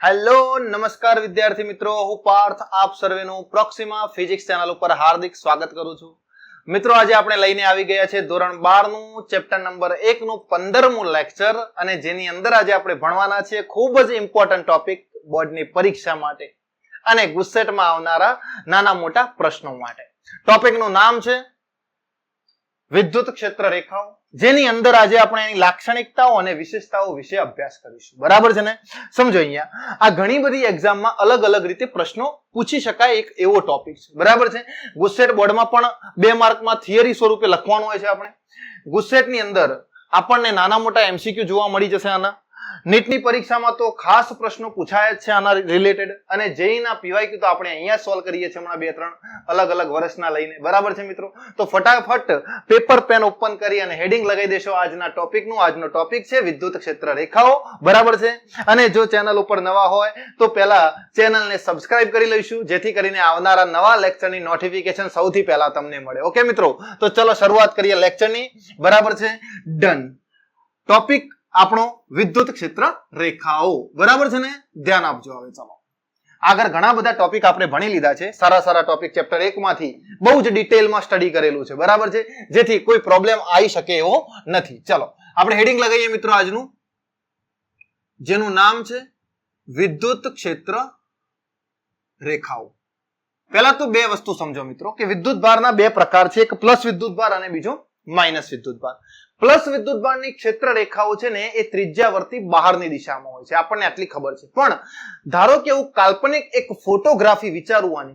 Hello નમસ્કાર વિદ્યાર્થી મિત્રો, હું પાર્થ આપ સર્વેનું પ્રોક્સિમા ફિઝિક્સ ચેનલ ઉપર હાર્દિક સ્વાગત કરું છું. મિત્રો આજે આપણે લઈને આવી ગયા છે ધોરણ 12 નું ચેપ્ટર નંબર 1 નું 15મું લેક્ચર, અને જેની અંદર આજે આપણે ભણવાના છે ખૂબ જ ઇમ્પોર્ટન્ટ ટોપિક બોર્ડની પરીક્ષા માટે અને ગુસ્સેટમાં આવનારા નાના મોટા પ્રશ્નો માટે. ટોપિકનું નામ છે વિદ્યુત ક્ષેત્ર રેખાઓ, જેની અંદર આજે આપણે એની લાક્ષણિકતાઓ અને વિશેષતાઓ વિશે અભ્યાસ કરીશું. બરાબર છે ને? સમજો, અહીંયા આ ઘણી બધી એક્ઝામમાં અલગ અલગ રીતે પ્રશ્નો પૂછી શકાય એક એવો ટોપિક છે. બરાબર છે? ગુસ્સેટ બોર્ડમાં પણ 2 માર્કમાં થિયરી સ્વરૂપે લખવાનું હોય છે. આપણે ગુસ્સેટની અંદર આપણને નાના મોટા એમસીક્યુ જોવા મળી જશે. આના નીટની પરીક્ષામાં તો ખાસ પ્રશ્નો પૂછાય જ છે આના રિલેટેડ, અને જેઈના પીવાયક્યુ તો આપણે અહીંયા સોલ્વ કરીએ છીએ હમણાં 2-3 અલગ અલગ વર્ષના લઈને. બરાબર છે મિત્રો? તો ફટાફટ પેપર પેન ઓપન કરી અને હેડિંગ લગાવી દેશો આજના ટોપિકનું. આજનો ટોપિક છે વિદ્યુત ક્ષેત્ર રેખાઓ. બરાબર છે? અને જો ચેનલ ઉપર નવા હોય તો પહેલા ચેનલને સબસ્ક્રાઇબ કરી લઈશું, જેથી કરીને આવનારા નવા લેક્ચરની નોટિફિકેશન સૌથી પહેલા તમને મળે. ઓકે મિત્રો, તો ચલો શરૂઆત કરીએ લેક્ચરની. બરાબર છે? ડન. ટોપિક આપણો વિદ્યુત ક્ષેત્ર રેખાઓ. બરાબર છે ને? ધ્યાન આપજો. હવે ચાલો આગળ ઘણા બધા ટોપિક આપણે ભણી લીધા છે. સારા ટોપિક ચેપ્ટર 1 માંથી બહુ જ ડિટેલમાં સ્ટડી કરેલું છે. બરાબર છે? જેથી કોઈ પ્રોબ્લેમ આવી શકે એવો નથી. ચલો આપણે હેડિંગ લગાવીએ મિત્રો આજનું, જેનું નામ છે વિદ્યુત ક્ષેત્ર રેખાઓ. પહેલા તો 2 વસ્તુ સમજો મિત્રો કે વિદ્યુત ભારના 2 પ્રકાર છે, એક પ્લસ વિદ્યુત ભાર અને બીજો માઇનસ વિદ્યુત ભાર. પ્લસ વિદ્યુત ભારની ક્ષેત્ર રેખાઓ છે ને એ ત્રિજ્યાવર્તી બહારની દિશામાં હોય છે, આપણને આટલી ખબર છે. પણ ધારો કે હું કાલ્પનિક એક ફોટોગ્રાફી વિચારું,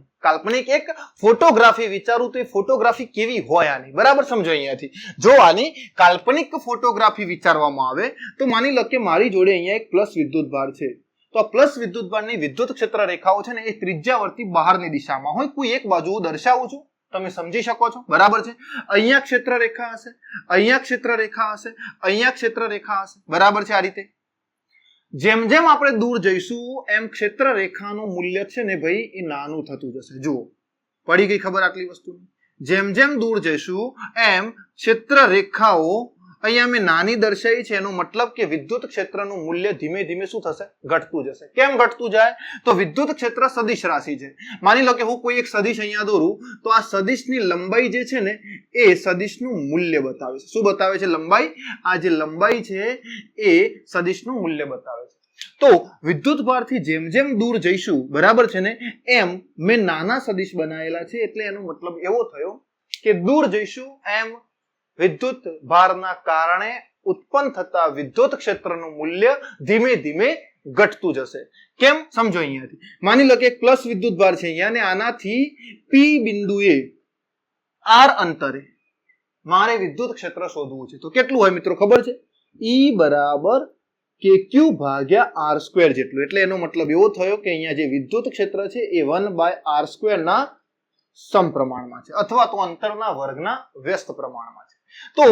તો એ ફોટોગ્રાફી કેવી હોય આની? બરાબર સમજો. અહીંયાથી જો આની કાલ્પનિક ફોટોગ્રાફી વિચારવામાં આવે તો માની લો કે મારી જોડે અહીંયા એક પ્લસ વિદ્યુત ભાર છે. તો આ પ્લસ વિદ્યુત ભારની વિદ્યુત ક્ષેત્ર રેખાઓ છે ને એ ત્રિજ્યાવર્તી બહારની દિશામાં હોય. કોઈ એક બાજુ હું દર્શાવું છું, તમે સમજી શકો છો. બરાબર છે? અહીંયા ક્ષેત્ર રેખા હશે, અહીંયા ક્ષેત્ર રેખા હશે, અહીંયા ક્ષેત્ર રેખા હશે. બરાબર છે? આ રીતે જેમ જેમ આપણે દૂર જઈશું એમ ક્ષેત્ર રેખાનું મૂલ્ય છે ને ભાઈ એ નાનું થતું જશે. જુઓ, પડી ગઈ ખબર આટલી વસ્તુની? જેમ જેમ દૂર જઈશું એમ ક્ષેત્ર રેખાઓ અહીંયા મેં નાની દર્શાવી છે, એનો મતલબ કે વિદ્યુત ક્ષેત્રનું મૂલ્ય ધીમે ધીમે શું થશે? ઘટતું જશે. કેમ ઘટતું જાય? તો વિદ્યુત ક્ષેત્ર સદિશ રાશિ છે. માની લો કે હું કોઈ એક સદિશ અહીંયા દોરું તો આ સદિશની લંબાઈ જે છે ને એ સદિશનું મૂલ્ય બતાવે છે. શું બતાવે છે? લંબાઈ. આ જે લંબાઈ છે એ સદિશનું મૂલ્ય બતાવે છે. તો વિદ્યુત ભારથી જેમ જેમ દૂર જઈશું, બરાબર છે ને, એમ મેં નાના સદિશ બનાવેલા છે, એટલે એનો મતલબ એવો થયો કે દૂર જઈશું એમ વિદ્યુત ભારના કારણે ઉત્પન્ન થતા વિદ્યુત ક્ષેત્રનું મૂલ્ય ધીમે ધીમે ઘટતું જશે. કેમ? સમજો. અહીંયાથી માની લો કે એક પ્લસ વિદ્યુત ભાર છે અહીંયા, અને આનાથી પી બિંદુએ આર અંતરે મારે વિદ્યુત ક્ષેત્ર શોધવું છે. તો કેટલું હોય મિત્રો ખબર છે? E બરાબર KQ ભાગ્યા R² જેટલું. એટલે એનો મતલબ એવો થયો કે અહીંયા જે વિદ્યુત ક્ષેત્ર છે એ 1/R² ના સમપ્રમાણમાં છે, અથવા તો અંતરના વર્ગના વ્યસ્ત પ્રમાણમાં છે. તો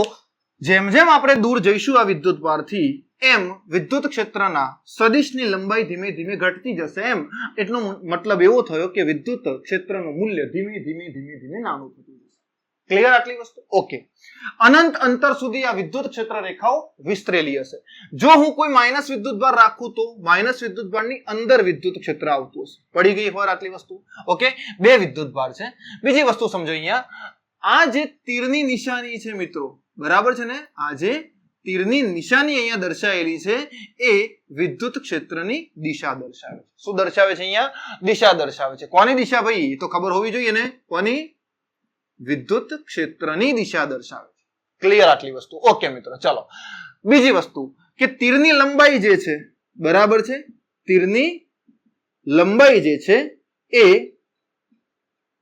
જેમ જેમ આપણે દૂર જઈશું આ વિદ્યુત ભારથી એમ વિદ્યુત ક્ષેત્રના સદિશની લંબાઈ ધીમે ધીમે ઘટતી જશે. એમ એટલો મતલબ એવો થયો કે વિદ્યુત ક્ષેત્રનું મૂલ્ય ધીમે ધીમે નાનું થતું જશે. ક્લિયર આટલી વસ્તુ? ઓકે. અનંત અંતર સુધી આ વિદ્યુત ક્ષેત્ર રેખાઓ વિસ્તરેલી હશે. જો હું કોઈ માઇનસ વિદ્યુત ભાર રાખું તો માઇનસ વિદ્યુત ભારની અંદર વિદ્યુત ક્ષેત્ર આવતું હશે. પડી ગઈ હોય આટલી વસ્તુ? ઓકે. 2 વિદ્યુત ભાર છે. બીજી વસ્તુ સમજો. અહીંયા આ જે તીરની નિશાની છે મિત્રો, બરાબર છે ને, આ જે તીરની નિશાની અહીંયા દર્શાવેલી છે એ વિદ્યુત ક્ષેત્રની દિશા દર્શાવે છે. શું દર્શાવે છે? અહીંયા દિશા દર્શાવે છે. કોની દિશા ભાઈ? એ તો ખબર હોવી જોઈએ ને. કોની? વિદ્યુત ક્ષેત્રની દિશા દર્શાવે છે. ક્લિયર આટલી વસ્તુ? ઓકે મિત્રો, ચલો બીજી વસ્તુ કે તીરની લંબાઈ જે છે, બરાબર છે, તીરની લંબાઈ જે છે એ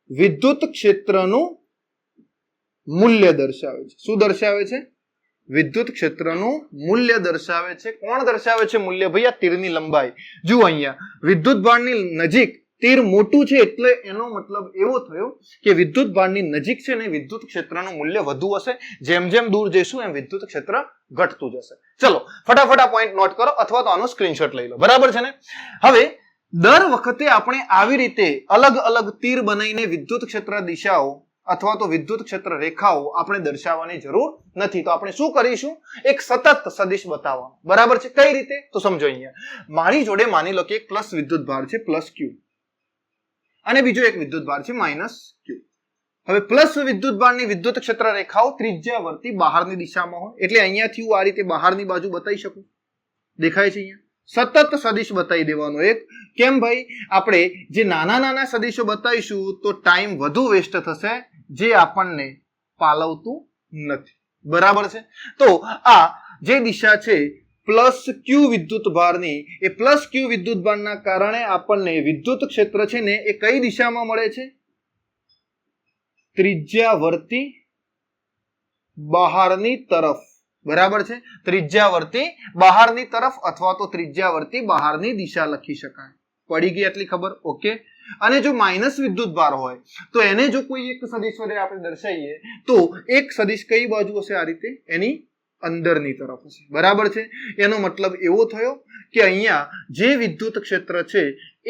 વિદ્યુત ક્ષેત્રનું મૂલ્ય દર્શાવે છે. શું દર્શાવે છે? વિદ્યુત ક્ષેત્રનું મૂલ્ય દર્શાવે છે. કોણ દર્શાવે છે મૂલ્ય? ભાઈ આ તીરની લંબાઈ. જુઓ અહીંયા વિદ્યુત ભારની નજીક તીર મોટું છે, એટલે એનો મતલબ એવો થયો કે વિદ્યુત ભારની નજીક છે ને વિદ્યુત ક્ષેત્રનું મૂલ્ય વધુ હશે. જેમ જેમ દૂર જઈશું એમ વિદ્યુત ક્ષેત્ર ઘટતું જશે. ચલો ફટાફટ આ પોઈન્ટ નોટ કરો, અથવા તો આનો સ્ક્રીનશોટ લઈ લો. બરાબર છે ને? હવે દર વખતે આપણે આવી રીતે અલગ અલગ તીર બનાવીને વિદ્યુત ક્ષેત્ર દિશાઓ અથવા તો વિદ્યુત ક્ષેત્ર રેખાઓ આપણે દર્શાવવાની જરૂર નથી. તો આપણે શું કરીશું? એક સતત સદિશ બતાવવાનું. બરાબર છે? કઈ રીતે? તો સમજો. અહીંયા મારી જોડે માની લો કે એક પ્લસ વિદ્યુત ભાર છે પ્લસ ક્યુ, અને બીજો એક વિદ્યુત ભાર છે માઇનસ ક્યુ. હવે પ્લસ વિદ્યુત ભારની વિદ્યુત ક્ષેત્ર રેખાઓ ત્રિજ્યાવર્તી બહારની દિશામાં હોય, એટલે અહીંયાથી હું આ રીતે બહારની બાજુ બતાવી શકું. દેખાય છે? અહીંયા સતત સદિશ બતાવી દેવાનો એક. કેમ ભાઈ? આપણે જે નાના નાના સદિશો બતાવીશું તો ટાઈમ વધુ વેસ્ટ થશે, જે આપણને પાલવતું નથી. બરાબર છે? તો આ જે દિશા છે પ્લસ ક્યુ વિદ્યુત ભારની, એ પ્લસ ક્યુ વિદ્યુત ભારના કારણે આપણને વિદ્યુત ક્ષેત્ર છે ને એ કઈ દિશામાં મળે છે? ત્રિજ્યાવર્તી બહારની તરફ. બરાબર છે? ત્રિજ્યાવર્તી બહારની તરફ અથવા તો ત્રિજ્યાવર્તી બહારની દિશા લખી શકાય. પડી ગઈ આટલી ખબર? ઓકે. અને જો માઇનસ વિદ્યુત ભાર હોય તો એને જો કોઈ એક સદિશ વડે આપણે દર્શાવીએ તો એક સદિશ કઈ બાજુ હશે? આ રીતે એની અંદરની તરફ હશે. બરાબર છે? એનો મતલબ એવો થયો કે અહીંયા જે વિદ્યુત ક્ષેત્ર છે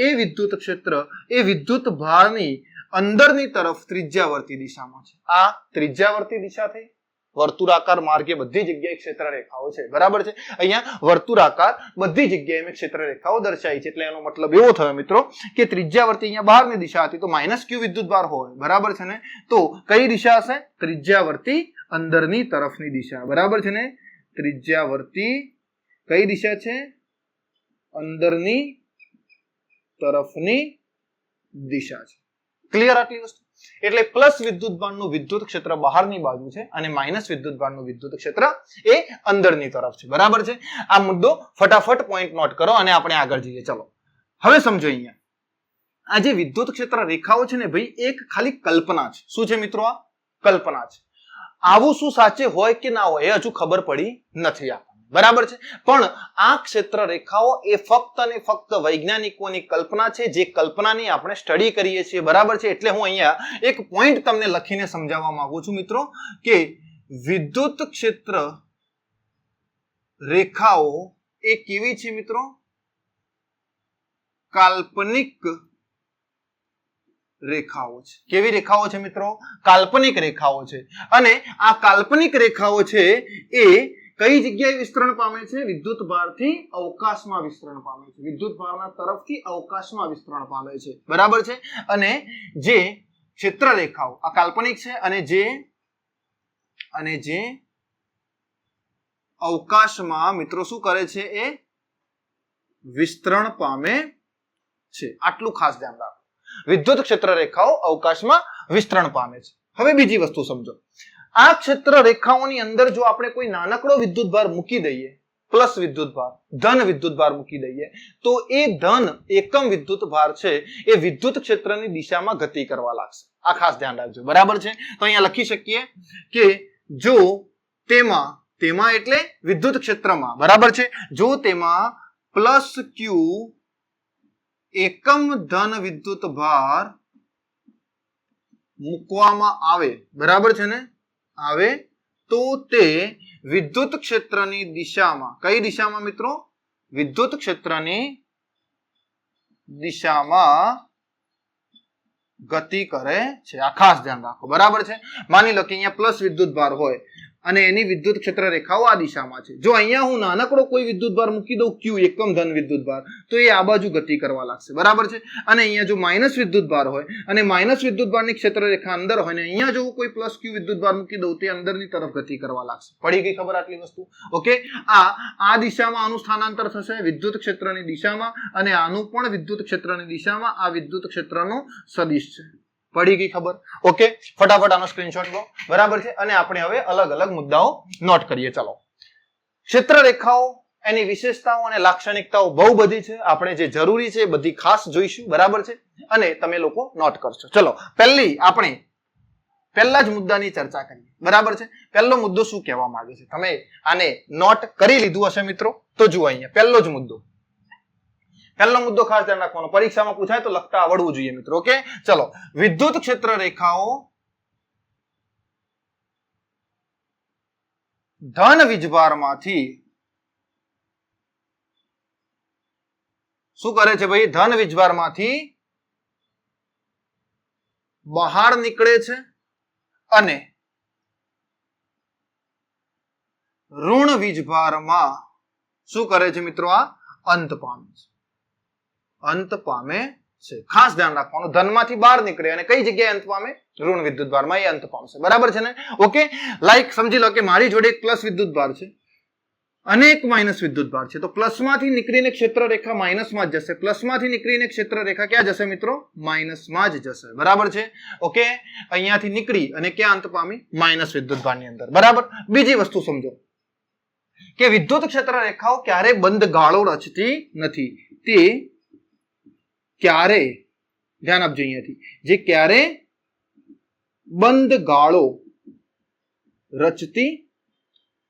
એ વિદ્યુત ક્ષેત્ર એ વિદ્યુત ભારની અંદરની તરફ ત્રિજ્યાવર્તી દિશામાં છે. આ ત્રિજ્યાવર્તી દિશા થઈ. વર્તુળાકાર માર્ગે બધી જગ્યાએ ક્ષેત્ર રેખાઓ છે. બરાબર છે? અહીંયા વર્તુળાકાર બધી જગ્યાએ મેં ક્ષેત્ર રેખાઓ દર્શાવી છે. એટલે એનો મતલબ એવો થયો મિત્રો કે ત્રિજ્યાવર્તી અહીંયા બહારની દિશા હતી, તો માઇનસ ક્યુ વિદ્યુત ભાર હોય. બરાબર છે ને? તો કઈ દિશા હશે? ત્રિજ્યાવર્તી અંદરની તરફની દિશા. બરાબર છે ને? ત્રિજ્યાવર્તી કઈ દિશા છે? અંદરની તરફની દિશા છે. ક્લિયર આટલી વસ્તુ? એટલે પ્લસ વિદ્યુત ભારનું વિદ્યુત ક્ષેત્ર બહારની બાજુ છે અને માઇનસ વિદ્યુત ભારનું વિદ્યુત ક્ષેત્ર એ અંદરની તરફ છે. બરાબર છે? આ મુદ્દો ફટાફટ પોઈન્ટ નોટ કરો અને આપણે આગળ જઈએ. ચલો હવે સમજો. અહીંયા આ જે વિદ્યુત ક્ષેત્ર રેખાઓ છે ને ભાઈ, એક ખાલી કલ્પના છે. શું છે મિત્રો? આ કલ્પના છે. આવું શું સાચે હોય કે ના હોય એ હજુ ખબર પડી નથી આપણને. બરાબર છે? પણ આ ક્ષેત્ર રેખાઓ એ ફક્ત અને ફક્ત વૈજ્ઞાનિકોની કલ્પના છે, જે કલ્પનાની આપણે સ્ટડી કરીએ છીએ. બરાબર છે? એટલે હું અહીંયા એક પોઈન્ટ તમને લખીને સમજાવવા માંગુ છું મિત્રો કે વિદ્યુત ક્ષેત્ર રેખાઓ એ કેવી છે મિત્રો? કાલ્પનિક રેખાઓ છે. કેવી રેખાઓ છે મિત્રો? કાલ્પનિક રેખાઓ છે. અને આ કાલ્પનિક રેખાઓ છે એ કઈ જગ્યાએ વિસ્તરણ પામે છે? વિદ્યુત ભારથી અવકાશમાં વિસ્તરણ પામે છે. વિદ્યુત ભારના તરફથી અવકાશમાં વિસ્તરણ પામે છે. બરાબર છે? અને જે ક્ષેત્ર રેખાઓ આ કાલ્પનિક છે અને જે અવકાશમાં મિત્રો શું કરે છે? એ વિસ્તરણ પામે છે. આટલું ખાસ ધ્યાન રાખો. વિદ્યુત ક્ષેત્ર રેખાઓ અવકાશમાં વિસ્તરણ પામે છે. હવે બીજી વસ્તુ સમજો. આ ક્ષેત્ર રેખાઓની અંદર જો આપણે કોઈ નાનકડો વિદ્યુત ભાર મૂકી દઈએ, પ્લસ વિદ્યુત ભાર, ધન વિદ્યુત ભાર મૂકી દઈએ, તો એ ધન એકમ વિદ્યુત ભાર છે એ વિદ્યુત ક્ષેત્રની દિશામાં ગતિ કરવા લાગશે. આ ખાસ ધ્યાન રાખજો. બરાબર છે? તો અહીંયા લખી શકીએ કે જો તેમાં એટલે વિદ્યુત ક્ષેત્રમાં. બરાબર છે? જો તેમાં પ્લસ ક્યુ એકમ ધન વિદ્યુત ભાર મૂકવામાં આવે. બરાબર છે ને? આવે તો તે વિદ્યુત ક્ષેત્રની દિશામાં, કઈ દિશામાં મિત્રો? વિદ્યુત ક્ષેત્રની દિશામાં ગતિ કરે છે. આ ખાસ ધ્યાન રાખો. બરાબર છે? માની લો કે અહીંયા પ્લસ વિદ્યુત ભાર હોય અને એની વિદ્યુત ક્ષેત્ર રેખાઓ આ દિશામાં છે. જો અહીંયા હું નાનકડો કોઈ વિદ્યુત ભાર મૂકી દઉં ક્યુ એકમ ધન વિદ્યુત ભાર, તો એ આ બાજુ ગતિ કરવા લાગશે. બરાબર છે? અને અહીંયા જો માઇનસ વિદ્યુત ભાર હોય અને માઇનસ વિદ્યુત ભારની ક્ષેત્ર રેખા અંદર હોય ને અહીંયા જો કોઈ પ્લસ ક્યુ વિદ્યુત ભાર મૂકી દઉં તે અંદરની તરફ ગતિ કરવા લાગશે. પડી ગઈ ખબર આટલી વસ્તુ? ઓકે. આ દિશામાં આનું સ્થાનાંતર થશે વિદ્યુત ક્ષેત્રની દિશામાં, અને આનું પણ વિદ્યુત ક્ષેત્રની દિશામાં. આ વિદ્યુત ક્ષેત્રનો સદિશ છે. પડી ગઈ ખબર? ઓકે. ફટાફટ આનો સ્ક્રીનશોટ લો. બરાબર છે? અને આપણે હવે અલગ અલગ મુદ્દાઓ નોટ કરીએ. ચલો. ક્ષેત્ર રેખાઓ એની વિશેષતાઓ અને લાક્ષણિકતાઓ બહુ બધી છે. આપણે જે જરૂરી છે બધી ખાસ જોઈશું. બરાબર છે? અને તમે લોકો નોટ કરશો. ચલો આપણે પહેલા જ મુદ્દાની ચર્ચા કરીએ. બરાબર છે? પહેલો મુદ્દો શું કહેવા માંગે છે? તમે આને નોટ કરી લીધું હશે મિત્રો? તો જુઓ અહીંયા પહેલો જ મુદ્દો. પહેલો મુદ્દો ખાસ ધ્યાન રાખવાનો, પરીક્ષામાં પૂછાય તો લખતા આવડવું જોઈએ મિત્રો. ઓકે. ચલો. વિદ્યુત ક્ષેત્ર રેખાઓ ધન વીજભારમાંથી શું કરે છે ભાઈ? ધન વીજભારમાંથી બહાર નીકળે છે અને ઋણ વીજભારમાં શું કરે છે મિત્રો? આ અંત પામે છે. અંત પામે છે. ખાસ ધ્યાન રાખવાનું, ધનમાંથી બહાર નીકળે અને કઈ જગ્યાએ અંત પામે? ઋણ વિદ્યુતભારમાં એ અંત પામશે. બરાબર છે ને? ઓકે, લાઈક સમજી લો કે મારી જોડે એક પ્લસ વિદ્યુતભાર છે અને એક માઇનસ વિદ્યુતભાર છે. તો પ્લસમાંથી નીકળીને ક્ષેત્ર રેખા માઇનસમાં જ જશે. પ્લસમાંથી નીકળીને ક્ષેત્ર રેખા ક્યાં જશે મિત્રો? માઇનસમાં જ જશે. બરાબર છે? ઓકે, અહીંયાથી નીકળી અને ક્યાં અંત પામી? માઇનસ વિદ્યુતભારની અંદર. બરાબર. બીજી વસ્તુ સમજો કે વિદ્યુત ક્ષેત્ર રેખાઓ ક્યારે બંધ ગાળો રચતી નથી. તે ક્યારે, ધ્યાન આપજો અહીંયાથી, જે ક્યારે બંધ ગાળો રચતી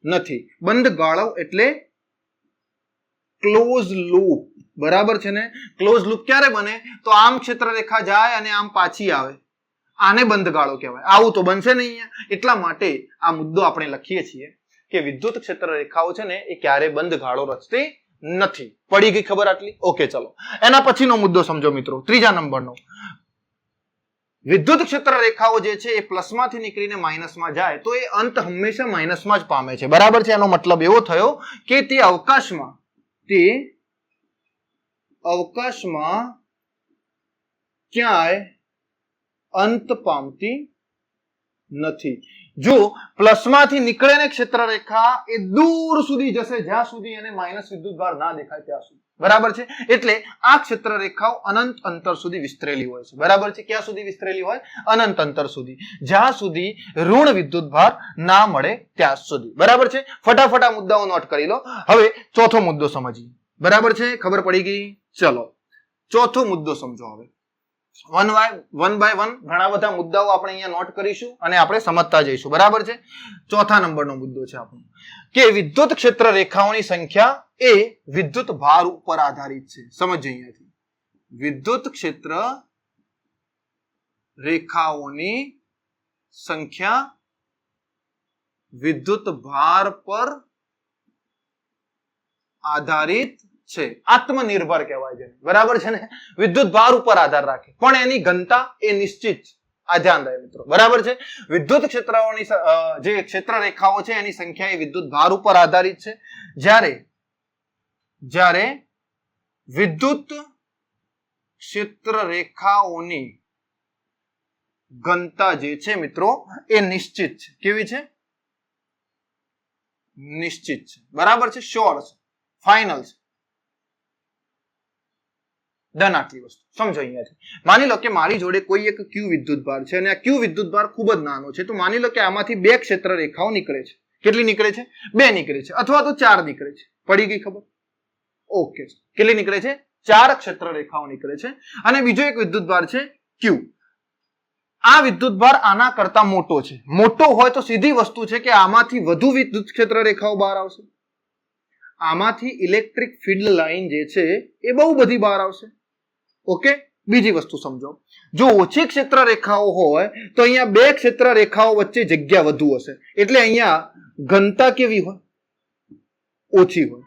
નથી. બંધ ગાળો એટલે ક્લોઝ લૂપ. બરાબર છે ને? ક્લોઝ લૂપ ક્યારે બને? તો આમ ક્ષેત્ર રેખા જાય અને આમ પાછી આવે, આને બંધ ગાળો કહેવાય. આવું તો બનશે નહીં અહીંયા. એટલા માટે આ મુદ્દો આપણે લખીએ છીએ કે વિદ્યુત ક્ષેત્ર રેખાઓ છે ને એ ક્યારે બંધ ગાળો રચતી નથી. પડી ગઈ ખબર આટલી? ઓકે, ચલો એના પછીનો મુદ્દો સમજો મિત્રો, ત્રીજા નંબરનો. વિદ્યુત ક્ષેત્ર રેખાઓ જે છે એ પ્લસમાંથી નીકળીને માઇનસમાં જાય તો એ અંત હંમેશા માઇનસમાં જ પામે છે. બરાબર છે? એનો મતલબ એવો થયો કે તે અવકાશમાં ક્યાંય અંત પામતી નથી. જો પ્લસમાંથી નીકળે ને ક્ષેત્ર રેખા એ દૂર સુધી જશે, જ્યાં સુધી એને માઇનસ વિદ્યુતભાર ના દેખાય ત્યાં સુધી. બરાબર છે? એટલે આ ક્ષેત્ર રેખાઓ અનંત અંતર સુધી વિસ્તરેલી હોય છે. બરાબર છે? ક્યાં સુધી વિસ્તરેલી હોય? અનંત અંતર સુધી, જ્યાં સુધી ઋણ વિદ્યુતભાર ના મળે ત્યાં સુધી. બરાબર છે? ફટાફટ આ મુદ્દાઓ નોટ કરી લો. હવે ચોથો મુદ્દો સમજીએ. બરાબર છે? ખબર પડી ગઈ? ચલો ચોથો મુદ્દો સમજો. હવે વન બાય વન ઘણા બધા મુદ્દાઓ આપણે અહીંયા નોટ કરીશું અને આપણે સમજતા જઈશું. બરાબર છે? ચોથા નંબરનો મુદ્દો છે આપણો કે વિદ્યુત ક્ષેત્ર રેખાઓની સંખ્યા એ વિદ્યુત ભાર ઉપર આધારિત છે. સમજો અહીંયાથી, વિદ્યુત ક્ષેત્ર રેખાઓની સંખ્યા વિદ્યુત ભાર પર આધારિત છે. આત્મનિર્ભર કહેવાય છે. બરાબર છે ને? વિદ્યુત ભાર ઉપર આધાર રાખે પણ એની ઘનતા એ નિશ્ચિત. આ ધ્યાન રહે મિત્રો. બરાબર છે? વિદ્યુત ક્ષેત્રોની જે ક્ષેત્ર રેખાઓ છે એની સંખ્યા એ વિદ્યુત ભાર ઉપર આધારિત છે. જ્યારે વિદ્યુત ક્ષેત્ર રેખાઓની ઘનતા જે છે મિત્રો એ નિશ્ચિત છે. કેવી છે? નિશ્ચિત છે. બરાબર છે? શ્યોર છે, ફાઇનલ છે. ડન. આટલી વસ્તુ સમજો અહીંયાથી. માની લો કે મારી જોડે કોઈ એક ક્યુ વિદ્યુતભાર છે અને આ ક્યુ વિદ્યુતભાર ખૂબ જ નાનો છે. તો માની લો કે આમાંથી બે ક્ષેત્ર રેખાઓ નીકળે છે. કેટલી નીકળે છે? બે નીકળે છે, અથવા તો ચાર નીકળે છે. પડી ગઈ ખબર? ઓકે, કેટલી નીકળે છે? ચાર ક્ષેત્ર રેખાઓ નીકળે છે. અને બીજો એક વિદ્યુતભાર છે ક્યુ. આ વિદ્યુતભાર આના કરતા મોટો છે. મોટો હોય તો સીધી વસ્તુ છે કે આમાંથી વધુ વિદ્યુત ક્ષેત્ર રેખાઓ બહાર આવશે. આમાંથી ઇલેક્ટ્રિક ફિલ્ડ લાઈન જે છે એ બહુ બધી બહાર આવશે. ઓકે, બીજી વસ્તુ સમજો. જો ઓછી ક્ષેત્ર રેખાઓ હોય તો અહીંયા બે ક્ષેત્ર રેખાઓ વચ્ચે જગ્યા વધુ હશે, એટલે અહીંયા ઘનતા કેવી હોય? ઓછી હોય.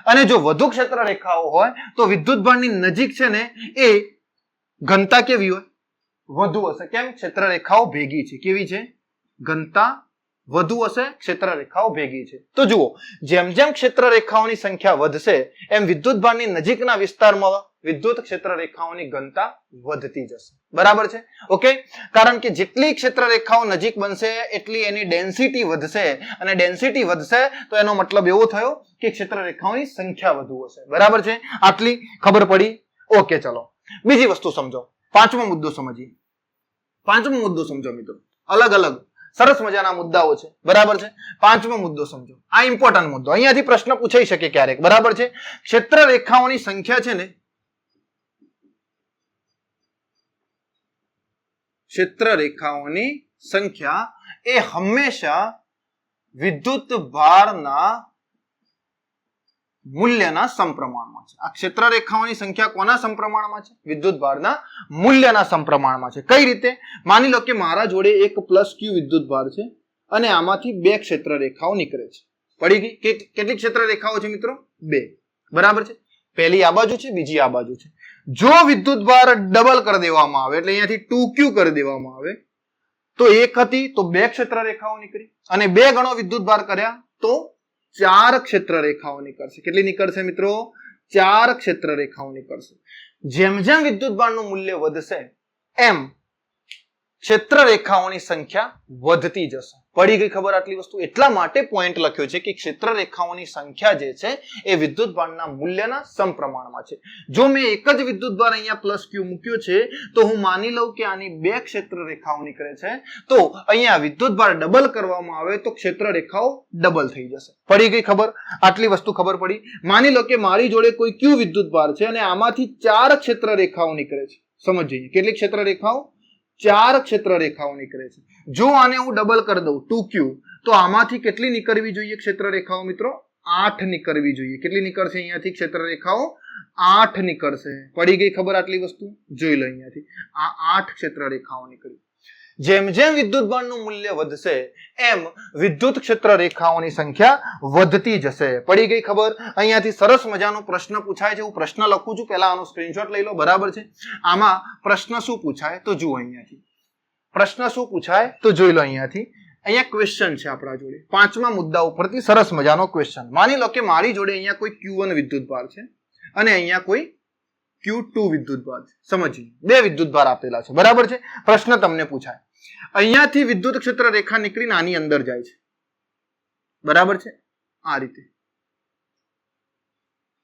અને જો વધુ ક્ષેત્ર રેખાઓ હોય તો વિદ્યુતભારની નજીક છે ને એ ઘનતા કેવી હોય? વધુ હશે. કેમ? ક્ષેત્ર રેખાઓ ભેગી છે. કેવી છે? ઘનતા વધુ હશે, ક્ષેત્ર રેખાઓ ભેગી છે. તો જુઓ, જેમ જેમ ક્ષેત્ર રેખાઓની સંખ્યા વધશે એમ વિદ્યુતભારની નજીકના વિસ્તારમાં વિદ્યુત ક્ષેત્ર રેખાઓની ઘનતા વધતી જશે. બરાબર છે? ઓકે, કારણ કે જેટલી ક્ષેત્ર રેખાઓ નજીક બનશે એટલી એની ડેન્સિટી વધશે, અને ડેન્સિટી વધશે તો એનો મતલબ એવો થયો કે ક્ષેત્ર રેખાઓની સંખ્યા વધુ હશે. બરાબર છે? આટલી ખબર પડી? ઓકે, ચલો બીજી વસ્તુ સમજો. પાંચમો મુદ્દો સમજીએ. પાંચમો મુદ્દો સમજો મિત્રો. અલગ અલગ સરસ મજાના મુદ્દાઓ છે. બરાબર છે? પાંચમો મુદ્દો સમજો. આ ઇમ્પોર્ટન્ટ મુદ્દો. અહીંયાથી પ્રશ્ન પૂછાઈ શકે ક્યારેક. બરાબર છે? ક્ષેત્ર રેખાઓની સંખ્યા છે ને, ક્ષેત્ર રેખાઓની સંખ્યા એ હંમેશા વિદ્યુત ભારના મૂલ્યના સમપ્રમાણમાં છે. આ ક્ષેત્ર રેખાઓની સંખ્યા કોના સમપ્રમાણમાં છે? વિદ્યુત ભારના મૂલ્યના સમપ્રમાણમાં છે. કઈ રીતે? માની લો કે મારા જોડે એક પ્લસ ક્યુ વિદ્યુત ભાર છે અને આમાંથી બે ક્ષેત્ર રેખાઓ નીકળે છે. પડી ગઈ? કેટલી ક્ષેત્ર રેખાઓ છે મિત્રો? બે. બરાબર છે? પહેલી આ બાજુ છે, બીજી આ બાજુ છે. જો વિદ્યુત ભાર ડબલ કરી દેવામાં આવે એટલે અહીંયાથી 2q કરી દેવામાં આવે તો એક હતી તો બે ક્ષેત્ર રેખાઓ નીકળી, અને બે ગણો વિદ્યુત ભાર કર્યા તો ચાર ક્ષેત્ર રેખાઓ નીકળશે. કેટલી નીકળશે મિત્રો? ચાર ક્ષેત્ર રેખાઓ નીકળશે. જેમ જેમ વિદ્યુત ભારનું મૂલ્ય વધશે એમ ક્ષેત્ર રેખાઓની સંખ્યા વધતી જશે. પડી ગઈ ખબર આટલી વસ્તુ? એટલા માટે પોઈન્ટ લખ્યો છે કે ક્ષેત્ર રેખાઓની સંખ્યા જે છે એ વિદ્યુત ભારના મૂલ્યના સમપ્રમાણમાં છે. જો મેં એક જ વિદ્યુત ભાર અહીંયા પ્લસ ક્યુ મૂક્યો છે તો હું માની લઉં કે આની બે ક્ષેત્ર રેખાઓ નીકળે છે, તો અહીંયા વિદ્યુત ભાર ડબલ કરવામાં આવે તો ક્ષેત્ર રેખાઓ ડબલ થઈ જશે. પડી ગઈ ખબર? આટલી વસ્તુ ખબર પડી? માની લો કે મારી જોડે કોઈ ક્યુ વિદ્યુત ભાર છે અને આમાંથી ચાર ક્ષેત્ર રેખાઓ નીકળે છે. સમજીએ કેટલી ક્ષેત્ર રેખાઓ? ચાર ક્ષેત્ર રેખાઓ નીકળે છે. જો આને હું ડબલ કરી દઉં 2q તો આમાંથી કેટલી નીકળવી જોઈએ ક્ષેત્ર રેખાઓ મિત્રો? 8 નીકળવી જોઈએ. કેટલી નીકળશે અહીંયાથી ક્ષેત્ર રેખાઓ? 8 નીકળશે. પડી ગઈ ખબર આટલી વસ્તુ? જોઈ લો અહીંયાથી આ 8 ક્ષેત્ર રેખાઓ નીકળી. જેમ જેમ વિદ્યુત ભારનું મૂલ્ય વધશે એમ વિદ્યુત ક્ષેત્ર રેખાઓની સંખ્યા વધતી જશે. પડી ગઈ ખબર? અહીંયાથી સરસ મજાનો પ્રશ્ન પૂછાય છે. હું પ્રશ્ન લખું છું, પહેલા આનો સ્ક્રીનશોટ લઈ લો. બરાબર છે? આમાં પ્રશ્ન શું પૂછાય તો જુઓ અહીંયાથી. પ્રશ્ન શું પૂછાય તો જોઈ લો અહીંયાથી. અહીંયા ક્વેશ્ચન છે આપણા જોડે, પાંચમા મુદ્દા ઉપરથી સરસ મજાનો ક્વેશ્ચન. માની લો કે મારી જોડે અહીંયા કોઈ Q1 વિદ્યુત ભાર છે અને અહીંયા કોઈ Q2 વિદ્યુત ભાર છે. સમજીએ બે વિદ્યુત ભાર આપેલા છે. બરાબર છે? પ્રશ્ન તમને પૂછાય, અહીંયાથી વિદ્યુત ક્ષેત્ર રેખા નીકળીને આની અંદર જાય છે. બરાબર છે? આ રીતે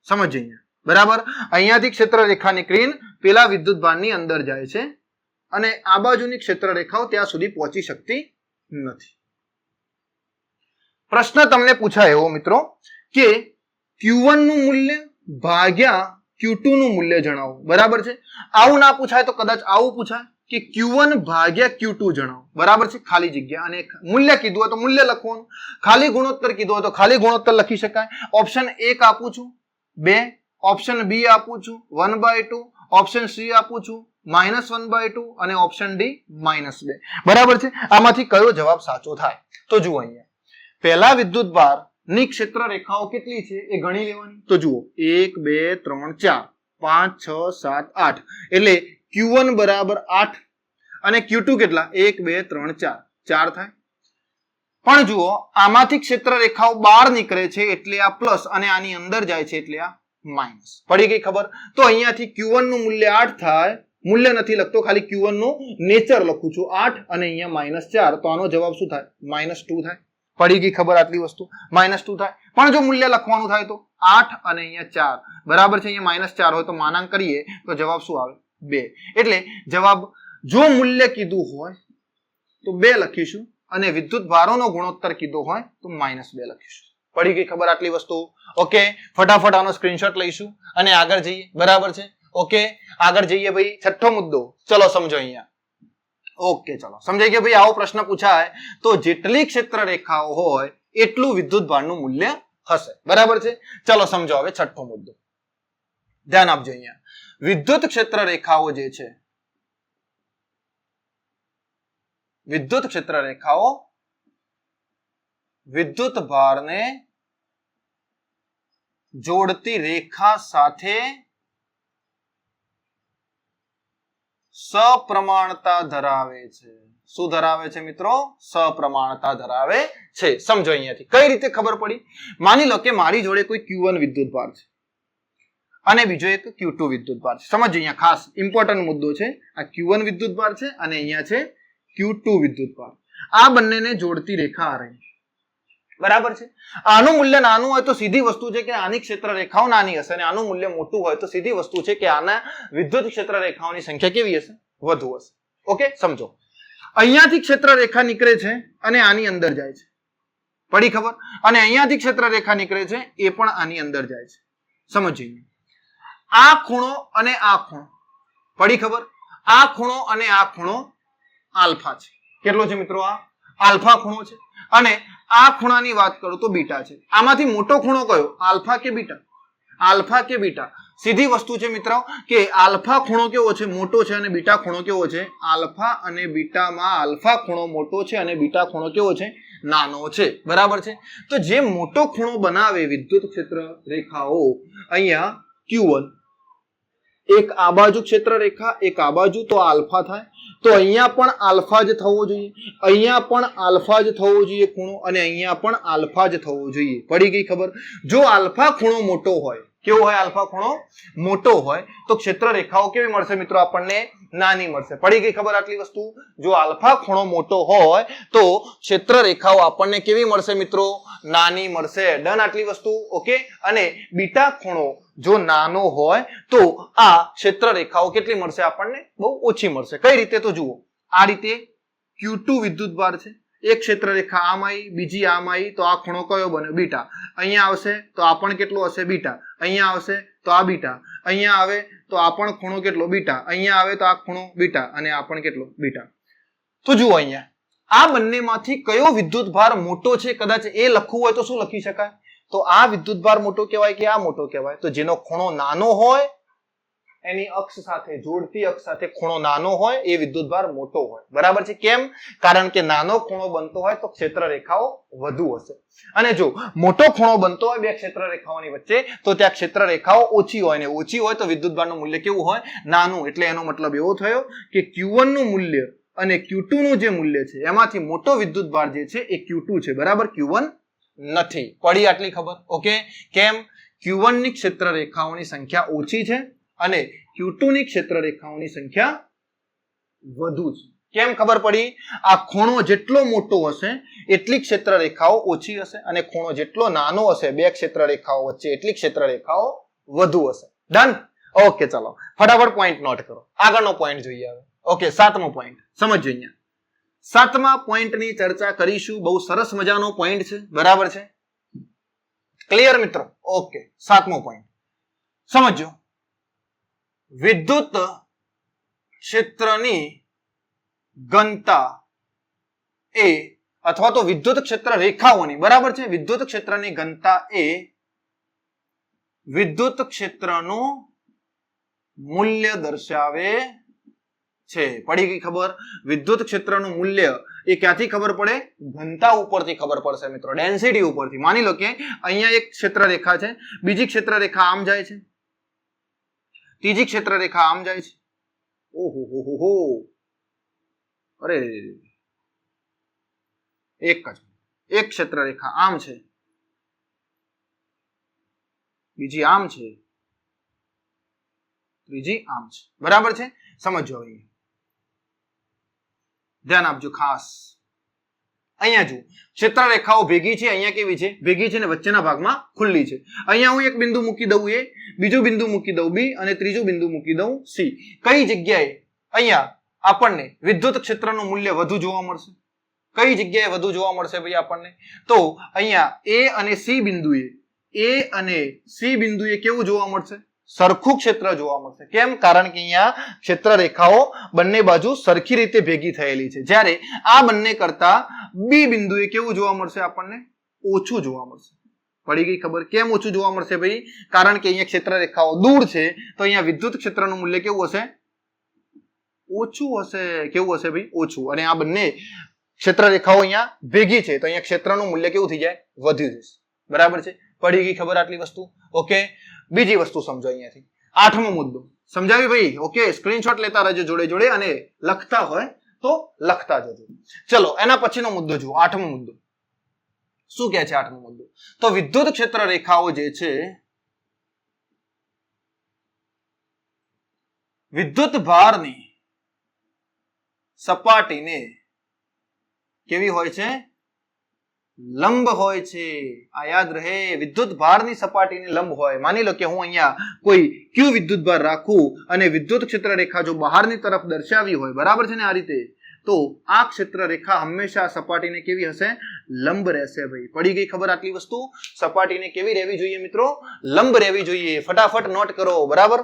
સમજીએ અહીંયા. બરાબર? અહીંયાથી ક્ષેત્ર રેખા નીકળીને પેલા વિદ્યુત ભારની અંદર જાય છે અને આ બાજુની ક્ષેત્ર રેખાઓ ત્યાં સુધી પહોંચી શકતી નથી. પ્રશ્ન તમને પૂછાય એવો મિત્રો કે Q1 નું મૂલ્ય ભાગ્યા Q2 નું મૂલ્ય જણાવો. બરાબર છે? આવું ના પૂછાય તો કદાચ આવું પૂછાય કે Q1 ભાગ્યા Q2 જણાવો. બરાબર છે? ખાલી જગ્યા, અને મૂલ્ય કીધું હોય તો મૂલ્ય લખવાનું, ખાલી ગુણોત્તર કીધું હોય તો ખાલી ગુણોત્તર લખી શકાય. ઓપ્શન 1 આપું છું 2, ઓપ્શન B આપું છું 1/2, ઓપ્શન C આપું છું -1/2 અને ઓપ્શન D -2. બરાબર છે? આમાંથી કયો જવાબ સાચો થાય તો જુઓ અહીંયા. પહેલા વિદ્યુત ભાર ની ક્ષેત્ર રેખાઓ કેટલી છે એ ગણી લેવાની. તો જુઓ 1 2 3 4 5 6 7 8, એટલે Q1 બરાબર 8 અને Q2 કેટલા? 1 2 3 4 4 થાય. પણ જુઓ આમાંથી ક્ષેત્ર રેખાઓ બહાર નીકળે છે એટલે આ પ્લસ અને આની અંદર જાય છે એટલે આ માઇનસ. પડી ગઈ ખબર? તો અહીંયાથી Q1 નું મૂલ્ય 8 થાય. મૂલ્ય નથી લખતો, ખાલી Q1 નું નેચર લખું છું 8 અને અહીંયા -4, તો આનો જવાબ શું થાય? -2 થાય. પડી ગઈ ખબર આટલી વસ્તુ? -2 થાય. પણ જો મૂલ્ય લખવાનું થાય તો 8 અને અહીંયા 4. બરાબર છે? અહીંયા -4 હોય તો માનાંક કરીએ તો જવાબ શું આવે? 2. એટલે જવાબ જો મૂલ્ય કીધું હોય તો 2 લખીશું અને વિદ્યુત ભારોનો ગુણોત્તર કીધો હોય તો -2 લખીશું. પડી ગઈ ખબર આટલી વસ્તુ? ઓકે, ફટાફટ આનો સ્ક્રીનશોટ લઈશું અને આગળ જઈએ. બરાબર છે? ઓકે, આગળ જઈએ ભાઈ. છઠ્ઠો મુદ્દો ચલો સમજો અહીંયા. ઓકે, ચલો સમજાઈ ગયો ભાઈ. આવો પ્રશ્ન પૂછાય તો જેટલી ક્ષેત્ર રેખાઓ હોય એટલું વિદ્યુત ભારનું મૂલ્ય હશે. બરાબર છે? ચલો સમજો હવે છઠ્ઠો મુદ્દો. ધ્યાન આપજો અહીંયા. વિદ્યુત ક્ષેત્ર રેખાઓ જે છે, વિદ્યુત ક્ષેત્ર રેખાઓ વિદ્યુત ભારને જોડતી રેખા સાથે સપ્રમાણતા ધરાવે છે. શું ધરાવે છે મિત્રો? સપ્રમાણતા ધરાવે છે. સમજો અહીંયાથી કઈ રીતે ખબર પડી? માની લો કે મારી જોડે કોઈ Q1 વિદ્યુત ભાર છે અને બીજો એક Q2 વિદ્યુત ભાર છે. સમજો અહીંયા ખાસ ઇમ્પોર્ટન્ટ મુદ્દો છે. આ Q1 વિદ્યુત ભાર છે અને અહીંયા છે Q2 વિદ્યુત ભાર. આ બંનેને જોડતી રેખા આ રહી. બરાબર છે? આનું મૂલ્ય નાનું હોય તો સીધી વસ્તુ છે કે આની ક્ષેત્ર રેખાઓ નાની હશે, અને આનું મૂલ્ય મોટું હોય તો સીધી વસ્તુ છે કે આના વિદ્યુત ક્ષેત્ર રેખાઓની સંખ્યા કેવી હશે? વધુ હશે. ઓકે, સમજો અહીંયાથી ક્ષેત્ર રેખા નીકળે છે અને આની અંદર જાય છે. પડી ખબર? અને અહીંયાથી ક્ષેત્ર રેખા નીકળે છે એ પણ આની અંદર જાય છે. સમજીએ આ ખૂણો અને આ ખૂણો. પડી ખબર? આ ખૂણો અને આ ખૂણો આલ્ફા છે. કેટલો છે મિત્રો? આ આલ્ફા ખૂણો છે. અને આ ખૂણાની વાત કરું તો બીટા છે. આમાંથી મોટો ખૂણો કયો? આલ્ફા કે બીટા? આલ્ફા કે બીટા? સીધી વસ્તુ છે મિત્રો કે આલ્ફા ખૂણો કેવો છે? મોટો છે. અને બીટા ખૂણો કેવો છે? આલ્ફા અને બીટામાં આલ્ફા ખૂણો મોટો છે અને બીટા ખૂણો કેવો છે? નાનો છે. બરાબર છે? તો જે મોટો ખૂણો બનાવે વિદ્યુત ક્ષેત્ર રેખાઓ અહીંયા Q1 એક આ બાજુ ક્ષેત્ર રેખા, એક આ બાજુ, તો આલ્ફા થાય. તો અહીંયા પણ આલ્ફા જ થવો જોઈએ, અહીંયા પણ આલ્ફા જ થવો જોઈએ ખૂણો, અને અહીંયા પણ આલ્ફા જ થવો જોઈએ. પડી ગઈ ખબર? જો આલ્ફા ખૂણો મોટો હોય, કેવો હોય? આલ્ફા ખૂણો મોટો હોય તો ક્ષેત્ર રેખાઓ કેવી મળશે મિત્રો? આપણને નાની મળશે. પડી ગઈ ખબર આટલી વસ્તુ? જો આલ્ફા ખૂણો મોટો હોય તો ક્ષેત્ર રેખાઓ આપણને કેવી મળશે મિત્રો? નાની મળશે. ડન આટલી વસ્તુ? ઓકે. અને બીટા ખૂણો જો નાનો હોય તો આ ક્ષેત્ર રેખાઓ કેટલી મળશે આપણને? બહુ ઓછી મળશે. કઈ રીતે? તો જુઓ, આ રીતે Q2 વિદ્યુતભાર છે, એક ક્ષેત્ર રેખા આમ આવી, બીજી આમ આવી, તો આ ખૂણો કયો બને? બીટા. અહીંયા આવશે તો આ પણ કેટલો હશે? બીટા. અહીંયા આવશે તો આ બીટા, અહીંયા આવે તો આ પણ ખૂણો કેટલો? બીટા. અહીંયા આવે તો આ ખૂણો બીટા, અને આ પણ કેટલો? બીટા. તો જુઓ અહીંયા આ બંનેમાંથી કયો વિદ્યુતભાર મોટો છે? કદાચ એ લખવું હોય તો શું લખી શકાય? તો આ વિદ્યુતભાર મોટો કહેવાય કે આ મોટો કહેવાય? તો જેનો ખૂણો નાનો હોય, એની અક્ષ સાથે, જોડતી અક્ષ સાથે ખૂણો નાનો હોય એ વિદ્યુતભાર મોટો હોય. બરાબર છે? કેમ? કારણ કે નાનો ખૂણો બનતો હોય તો ક્ષેત્ર રેખાઓ વધુ હશે, અને જો મોટો ખૂણો બનતો હોય બે ક્ષેત્ર રેખાઓની વચ્ચે તો ત્યાં ક્ષેત્ર રેખાઓ ઓછી હોય, ને ઓછી હોય તો વિદ્યુતભારનું મૂલ્ય કેવું હોય? નાનું. એટલે એનો મતલબ એવો થયો કે Q1 નું મૂલ્ય અને Q2 નું જે મૂલ્ય છે એમાંથી મોટો વિદ્યુતભાર જે છે એ Q2 છે. બરાબર? Q1 નથી. પડી આટલી ખબર? ઓકે. કેમ? Q1 ની ક્ષેત્ર રેખાઓની સંખ્યા ઓછી છે અને Q2 ની ક્ષેત્ર રેખાઓની સંખ્યા વધુ છે. કેમ ખબર પડી? આ ખૂણો જેટલો મોટો હશે એટલી ક્ષેત્ર રેખાઓ ઓછી હશે, અને ખૂણો જેટલો નાનો હશે બે ક્ષેત્ર રેખાઓ વચ્ચે એટલી ક્ષેત્ર રેખાઓ વધુ હશે. ડન? ઓકે. ચલો ફટાફટ પોઈન્ટ નોટ કરો. આગળનો પોઈન્ટ જોઈએ હવે. ઓકે. 7મો પોઈન્ટ સમજો. અહીંયા 7મા પોઈન્ટની ચર્ચા કરીશું. બહુ સરસ મજાનો પોઈન્ટ છે. બરાબર છે? ક્લિયર મિત્રો? ઓકે. 7મો પોઈન્ટ સમજો. વિદ્યુત ક્ષેત્રની ઘનતા એ, અથવા તો વિદ્યુત ક્ષેત્ર રેખાઓની, બરાબર છે, વિદ્યુત ક્ષેત્રની ઘનતા એ વિદ્યુત ક્ષેત્રનું મૂલ્ય દર્શાવે છે. પડી ગઈ ખબર? વિદ્યુત ક્ષેત્રનું મૂલ્ય એ ક્યાંથી ખબર પડે? ઘનતા ઉપરથી ખબર પડશે મિત્રો, ડેન્સિટી ઉપરથી. માની લો કે અહીંયા એક ક્ષેત્ર રેખા છે, બીજી ક્ષેત્ર રેખા આમ જાય છે, ત્રીજી ક્ષેત્ર રેખા આમ જાય છે. ઓહો હો હો હો, અરે એક ક્ષેત્ર રેખા આમ છે, બીજી આમ છે, ત્રીજી આમ છે. બરાબર છે? સમજો. અહીંયા ધ્યાન આપજો ખાસ. અહીંયા જુઓ, ક્ષેત્ર રેખાઓ ભેગી છે, અહીંયા કેવી છે? ભેગી છે, ને વચ્ચેના ભાગમાં ખુલ્લી છે. અહીંયા હું એક બિંદુ મૂકી દઉં A, બીજું બિંદુ મૂકી દઉં B, અને ત્રીજું બિંદુ મૂકી દઉં C. કઈ જગ્યાએ અહીંયા આપણને વિદ્યુત ક્ષેત્રનું મૂલ્ય વધુ જોવા મળશે? કઈ જગ્યાએ વધુ જોવા મળશે ભાઈ આપણને? તો અહીંયા A અને C બિંદુએ કેવું જોવા મળશે? સરખું ક્ષેત્ર જોવા મળશે. કેમ? કારણ કે અહીંયા ક્ષેત્ર રેખાઓ બંને બાજુ સરખી રીતે ભેગી થયેલી છે. જ્યારે આ બંને કરતા B બિંદુએ કેવું જોવા મળશે આપણને? ઓછું જોવા મળશે. પડી ગઈ ખબર? કેમ ઓછું જોવા મળશે ભાઈ? કારણ કે અહીંયા ક્ષેત્ર રેખાઓ દૂર છે તો અહીંયા વિદ્યુત ક્ષેત્રનું મૂલ્ય કેવું હશે? ઓછું હશે. કેવું હશે ભાઈ? ઓછું. અને આ બંને ક્ષેત્ર રેખાઓ અહીંયા ભેગી છે તો અહીંયા ક્ષેત્રનું મૂલ્ય કેવું થઈ જાય? વધી જશે. બરાબર છે? પડી ગઈ ખબર આટલી વસ્તુ? ઓકે. બીજી વસ્તુ સમજો અહીંયાથી. 8મો મુદ્દો સમજાવી ભાઈ? ઓકે. સ્ક્રીનશોટ લેતા રહેજો જોડે જોડે, અને લખતા હોય તો લખતા જજો. ચલો એના પછીનો મુદ્દો જુઓ. 8મો મુદ્દો શું કહે છે? 8મો મુદ્દો તો વિદ્યુત ક્ષેત્ર રેખાઓ જે છે વિદ્યુત ભારની સપાટીને કેવી હોય છે? લંબ હોય છે. આ યાદ રહે, વિદ્યુત ભારની સપાટીને લંબ હોય. માની લો કે હું અહીંયા કોઈ Q વિદ્યુત ભાર રાખું અને વિદ્યુત ક્ષેત્ર રેખા જો બહારની તરફ દર્શાવી હોય, બરાબર છે ને, આ રીતે, તો આ ક્ષેત્ર રેખા હંમેશા સપાટીને કેવી હશે? લંબ રહેશે ભાઈ. પડી ગઈ ખબર આટલી વસ્તુ? સપાટીને કેવી રહેવી જોઈએ મિત્રો? લંબ રહેવી જોઈએ. ફટાફટ નોટ કરો. બરાબર?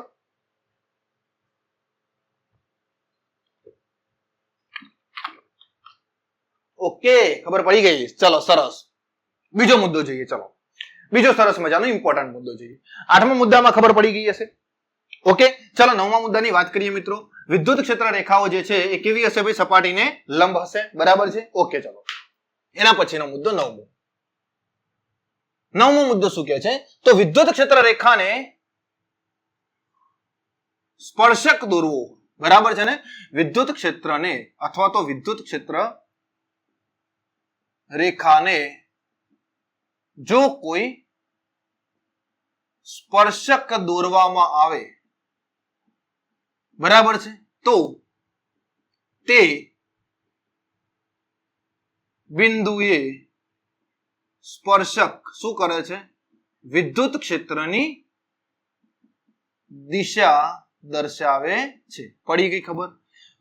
ઓકે. ખબર પડી ગઈ? ચલો સરસ. બીજો મુદ્દો જોઈએ. ચલો બીજો સરસ મજાનો ઇમ્પોર્ટન્ટ મુદ્દો જોઈએ. 8મા મુદ્દામાં ખબર પડી ગઈ હશે. ઓકે. ચલો 9મા મુદ્દાની વાત કરીએ મિત્રો. વિદ્યુત ક્ષેત્ર રેખાઓ જે છે એ કેવી હશે ભાઈ? સપાટીને લંબ હશે. બરાબર છે? ઓકે. ચલો એના પછીનો મુદ્દો 9મો. 9મો મુદ્દો શું કહે છે? તો વિદ્યુત ક્ષેત્ર રેખાને સ્પર્શક દોરવો, બરાબર છે ને, વિદ્યુત ક્ષેત્રને અથવા તો વિદ્યુત ક્ષેત્ર રેખાને જો કોઈ સ્પર્શક દોરવામાં આવે, બરાબર છે, તો તે બિંદુએ સ્પર્શક શું કરે છે? વિદ્યુત ક્ષેત્રની દિશા દર્શાવે છે. પડી ગઈ ખબર?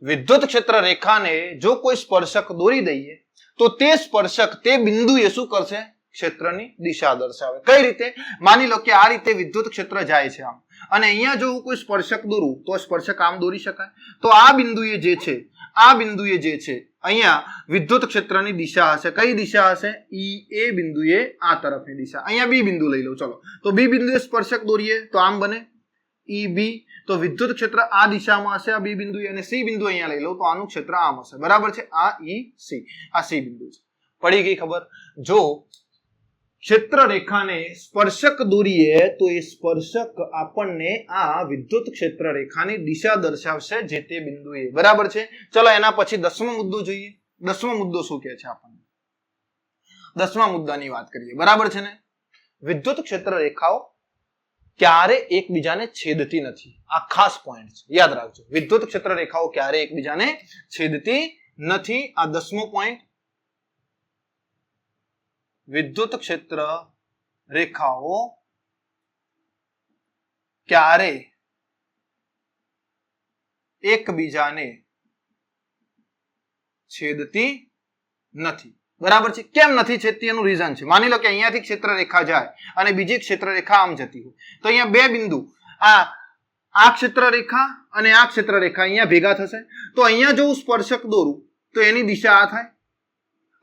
વિદ્યુત ક્ષેત્ર રેખાને જો કોઈ સ્પર્શક દોરી દઈએ તો તે સ્પર્શક તે બિંદુએ શું કરશે? ક્ષેત્રની દિશા દર્શાવે. કઈ રીતે? માની લો કે આ રીતે વિદ્યુત ક્ષેત્ર જાય છે આમ, અને અહીંયા જો હું કોઈ સ્પર્શક દોરું તો સ્પર્શક આમ દોરી શકાય. તો આ બિંદુએ જે છે, આ બિંદુએ જે છે, અહીંયા વિદ્યુત ક્ષેત્રની દિશા હશે. કઈ દિશા હશે? એ બિંદુએ આ તરફની દિશા. અહીંયા બી બિંદુ લઈ લો, ચલો તો બી બિંદુએ સ્પર્શક દોરીએ તો આમ બને ઈ બી. તો વિદ્યુત ક્ષેત્ર આ દિશામાં હશે, આ બી બિંદુએ, અને સી બિંદુ અહીંયા લઈ લો તો આનું ક્ષેત્ર આમ હશે, બરાબર છે. આ ઈ સી, આ સી બિંદુ છે. પડી ગઈ ખબર? જો ક્ષેત્ર રેખાને સ્પર્શક દોરીએ તો એ સ્પર્શક આપણને આ વિદ્યુત ક્ષેત્ર રેખાની દિશા દર્શાવશે જે તે બિંદુએ, બરાબર છે. ચલો એના પછી 10મો મુદ્દો જોઈએ. 10મો મુદ્દો શું કહે છે આપણને? 10મા મુદ્દાની વાત કરીએ, બરાબર છે ને. વિદ્યુત ક્ષેત્ર રેખાઓ ક્યારે એકબીજાને છેદતી નથી. આ ખાસ પોઈન્ટ છે, યાદ રાખજો. વિદ્યુત ક્ષેત્ર રેખાઓ ક્યારે એકબીજાને છેદતી નથી. આ 10મો પોઈન્ટ. વિદ્યુત ક્ષેત્ર રેખાઓ ક્યારે એકબીજાને છેદતી નથી, બરાબર છે. કેમ નથી છેદતી એનું રીઝન છે. માની લો કે અહીંયાથી ક્ષેત્ર રેખા જાય અને બીજી ક્ષેત્ર રેખા આમ જતી હોય, તો અહીંયા બે બિંદુ, આ ક્ષેત્ર રેખા અને આ ક્ષેત્ર રેખા અહીંયા ભેગા થશે. તો અહીંયા જો હું સ્પર્શક દોરું તો એની દિશા આ થાય,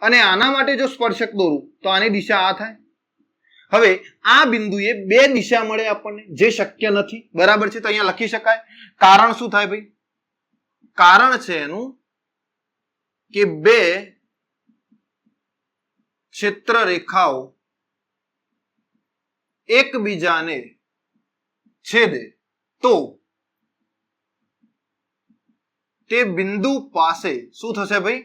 અને આના માટે જો સ્પર્શક દોરું તો આની દિશા આ થાય. હવે આ બિંદુએ બે દિશા મળે આપણને, જે શક્ય નથી, બરાબર છે. તો અહીંયા લખી શકાય. કારણ શું થાય ભાઈ? કારણ છે એનું કે બે ક્ષેત્ર રેખાઓ એકબીજાને છેદે તો તે બિંદુ પાસે શું થશે ભાઈ?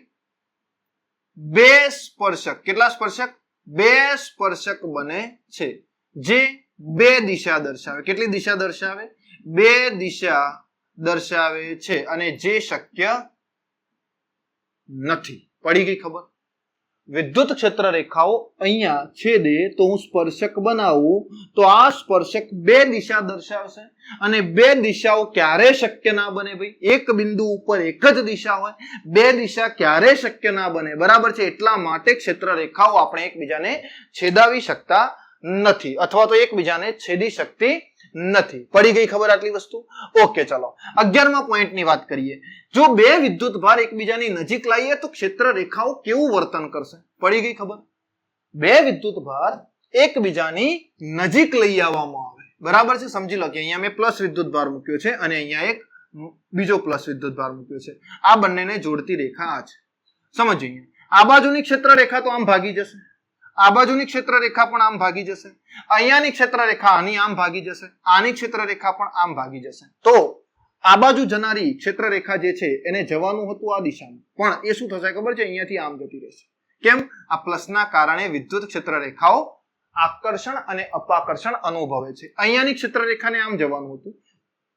બે સ્પર્શક. કેટલા સ્પર્શક? બે સ્પર્શક બને છે, જે બે દિશા દર્શાવે. કેટલી દિશા દર્શાવે? બે દિશા દર્શાવે છે, અને જે શક્ય નથી. પડી ગઈ ખબર? વિદ્યુત ક્ષેત્ર રેખાઓ અહીંયા છેદે તો હું સ્પર્શક બનાવું તો આ સ્પર્શક બે દિશા દર્શાવશે, અને બે દિશાઓ ક્યારે શક્ય ના બને ભાઈ? એક બિંદુ ઉપર એક જ દિશા હોય, બે દિશા ક્યારે શક્ય ના બને, બરાબર છે. એટલા માટે ક્ષેત્ર રેખાઓ આપણે એકબીજાને છેદાવી શકતા નથી, અથવા તો એકબીજાને છેદી શકતી નથી. પડી ગઈ ખબર આટલી વસ્તુ? ઓકે, ચલો 11મા પોઈન્ટની વાત કરીએ. જો બે વિદ્યુત ભાર એકબીજાની નજીક લાવીએ તો ક્ષેત્ર રેખાઓ કેવું વર્તન કરશે? પડી ગઈ ખબર? બે વિદ્યુત ભાર એકબીજાની નજીક લઈ આવવામાં આવે, બરાબર છે. સમજી લો કે અહીંયા મેં પ્લસ વિદ્યુત ભાર મૂક્યો છે અને અહીંયા એક બીજો પ્લસ વિદ્યુત ભાર મૂક્યો છે. આ બંનેને જોડતી રેખા આ છે. સમજીએ. આ બાજુની ક્ષેત્ર રેખા તો આમ ભાગી જશે, આ બાજુની ક્ષેત્ર રેખા પણ આમ ભાગી જશે, અહીંયાની ક્ષેત્ર રેખા આની આમ ભાગી જશે, આની ક્ષેત્ર રેખા પણ આમ ભાગી જશે. તો આ બાજુ જનારી ક્ષેત્ર રેખા જે છે એને જવાનું હતું આ દિશામાં, પણ એ શું થશે ખબર છે? અહીંયાથી આમ જતી રહેશે. કેમ? આ પ્લસના કારણે વિદ્યુત ક્ષેત્ર રેખાઓ આકર્ષણ અને અપાકર્ષણ અનુભવે છે. અહીંયાની ક્ષેત્ર રેખાને આમ જવાનું હતું,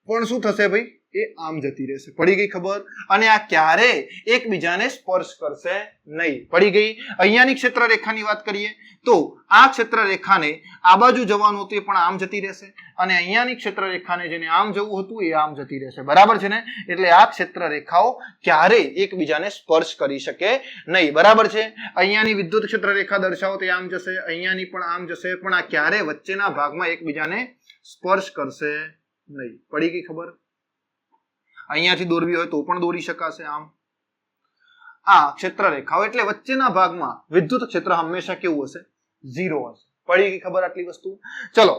પણ શું થશે ભાઈ? એ આમ જતી રહેશે. પડી ગઈ ખબર? અને આ ક્યારે એકબીજાને સ્પર્શ કરશે નહીં. પડી ગઈ? અહીંયાની ક્ષેત્ર રેખાની વાત કરીએ તો આ ક્ષેત્ર રેખાને આ બાજુ જવાનું હતું, એ પણ આમ જતી રહેશે, અને અહીંયાની ક્ષેત્ર રેખાને જેને આમ જવું હતું એ આમ જતી રહેશે, બરાબર છે ને. એટલે આ ક્ષેત્ર રેખાઓ ક્યારે એકબીજાને સ્પર્શ કરી શકે નહીં, બરાબર છે. અહીંયાની વિદ્યુત ક્ષેત્ર રેખા દર્શાવો તો આમ જશે, અહીંયાની પણ આમ જશે, પણ આ ક્યારે વચ્ચેના ભાગમાં એકબીજાને સ્પર્શ કરશે નહીં. પડી ગઈ ખબર? અહીંયાથી દોરવી હોય તો પણ દોરી શકાશે આમ. આ ક્ષેત્ર રેખાઓ એટલે વચ્ચેના ભાગમાં વિદ્યુત ક્ષેત્ર હંમેશા કેવું હશે? 0 હશે. પડી ગઈ ખબર આટલી વસ્તુ? ચલો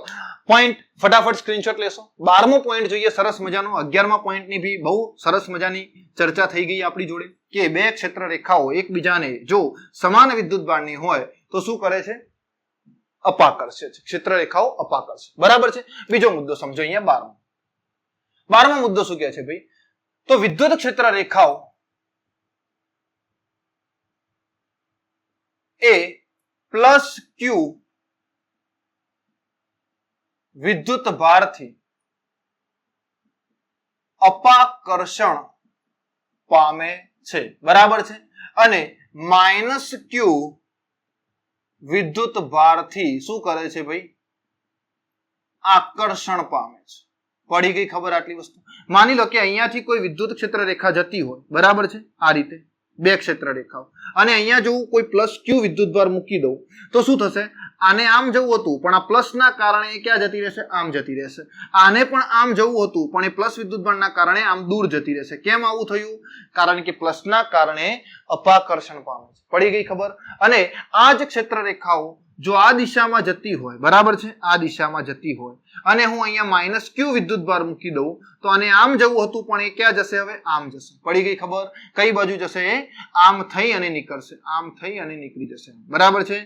પોઈન્ટ ફટાફટ સ્ક્રીનશોટ લેશો. 12મો પોઈન્ટ જોઈએ, સરસ મજાનો. 11મા પોઈન્ટની બી બહુ સરસ મજાની ચર્ચા થઈ ગઈ આપણી જોડે કે બે ક્ષેત્ર રેખાઓ એકબીજાને જો સમાન વિદ્યુત ભારની હોય તો શું કરે છે? અપાકર્ષે છે. ક્ષેત્ર રેખાઓ અપાકર્ષે, બરાબર છે. બીજો મુદ્દો સમજો અહીંયા 12મો. 12મો મુદ્દો શું કહે છે ભાઈ? તો વિદ્યુત ક્ષેત્ર રેખાઓ એ પ્લસ ક્યુ વિદ્યુત ભારથી અપાકર્ષણ પામે છે, બરાબર છે, અને માઇનસ ક્યુ વિદ્યુત ભારથી શું કરે છે ભાઈ? આકર્ષણ પામે છે. પડી ગઈ ખબર આટલી વસ્તુ? માની લો કે અહીંયાથી કોઈ વિદ્યુત ક્ષેત્ર રેખા જતી હોય, બરાબર છે, આ રીતે બે ક્ષેત્ર રેખાઓ, અને અહીંયા જો કોઈ પ્લસ ક્યુ વિદ્યુત ભાર મૂકી દઉં તો શું થશે? આને આમ જવું હતું પણ આ પ્લસ ના કારણે એ ક્યાં જતી રહેશે? આમ જતી રહેશે. આને પણ આમ જવું હતું પણ એ પ્લસ વિદ્યુત ભારના કારણે આમ દૂર જતી રહેશે. કેમ આવું થયું? કારણ કે પ્લસ ના કારણે અપાકર્ષણ પામે છે. પડી ગઈ ખબર? અને આ જ ક્ષેત્ર રેખાઓ જો આ દિશામાં જતી હોય, બરાબર છે, આ દિશામાં જતી હોય અને હું અહીંયા માઇનસ ક્યુ વિદ્યુત ભાર મૂકી દઉં તો આને આમ જવું હતું પણ એ ક્યાં જશે? હવે આમ જશે. પડી ગઈ ખબર? કઈ બાજુ જશે? એ આમ થઈ અને નીકળશે, આમ થઈ અને નીકળી જશે, બરાબર છે,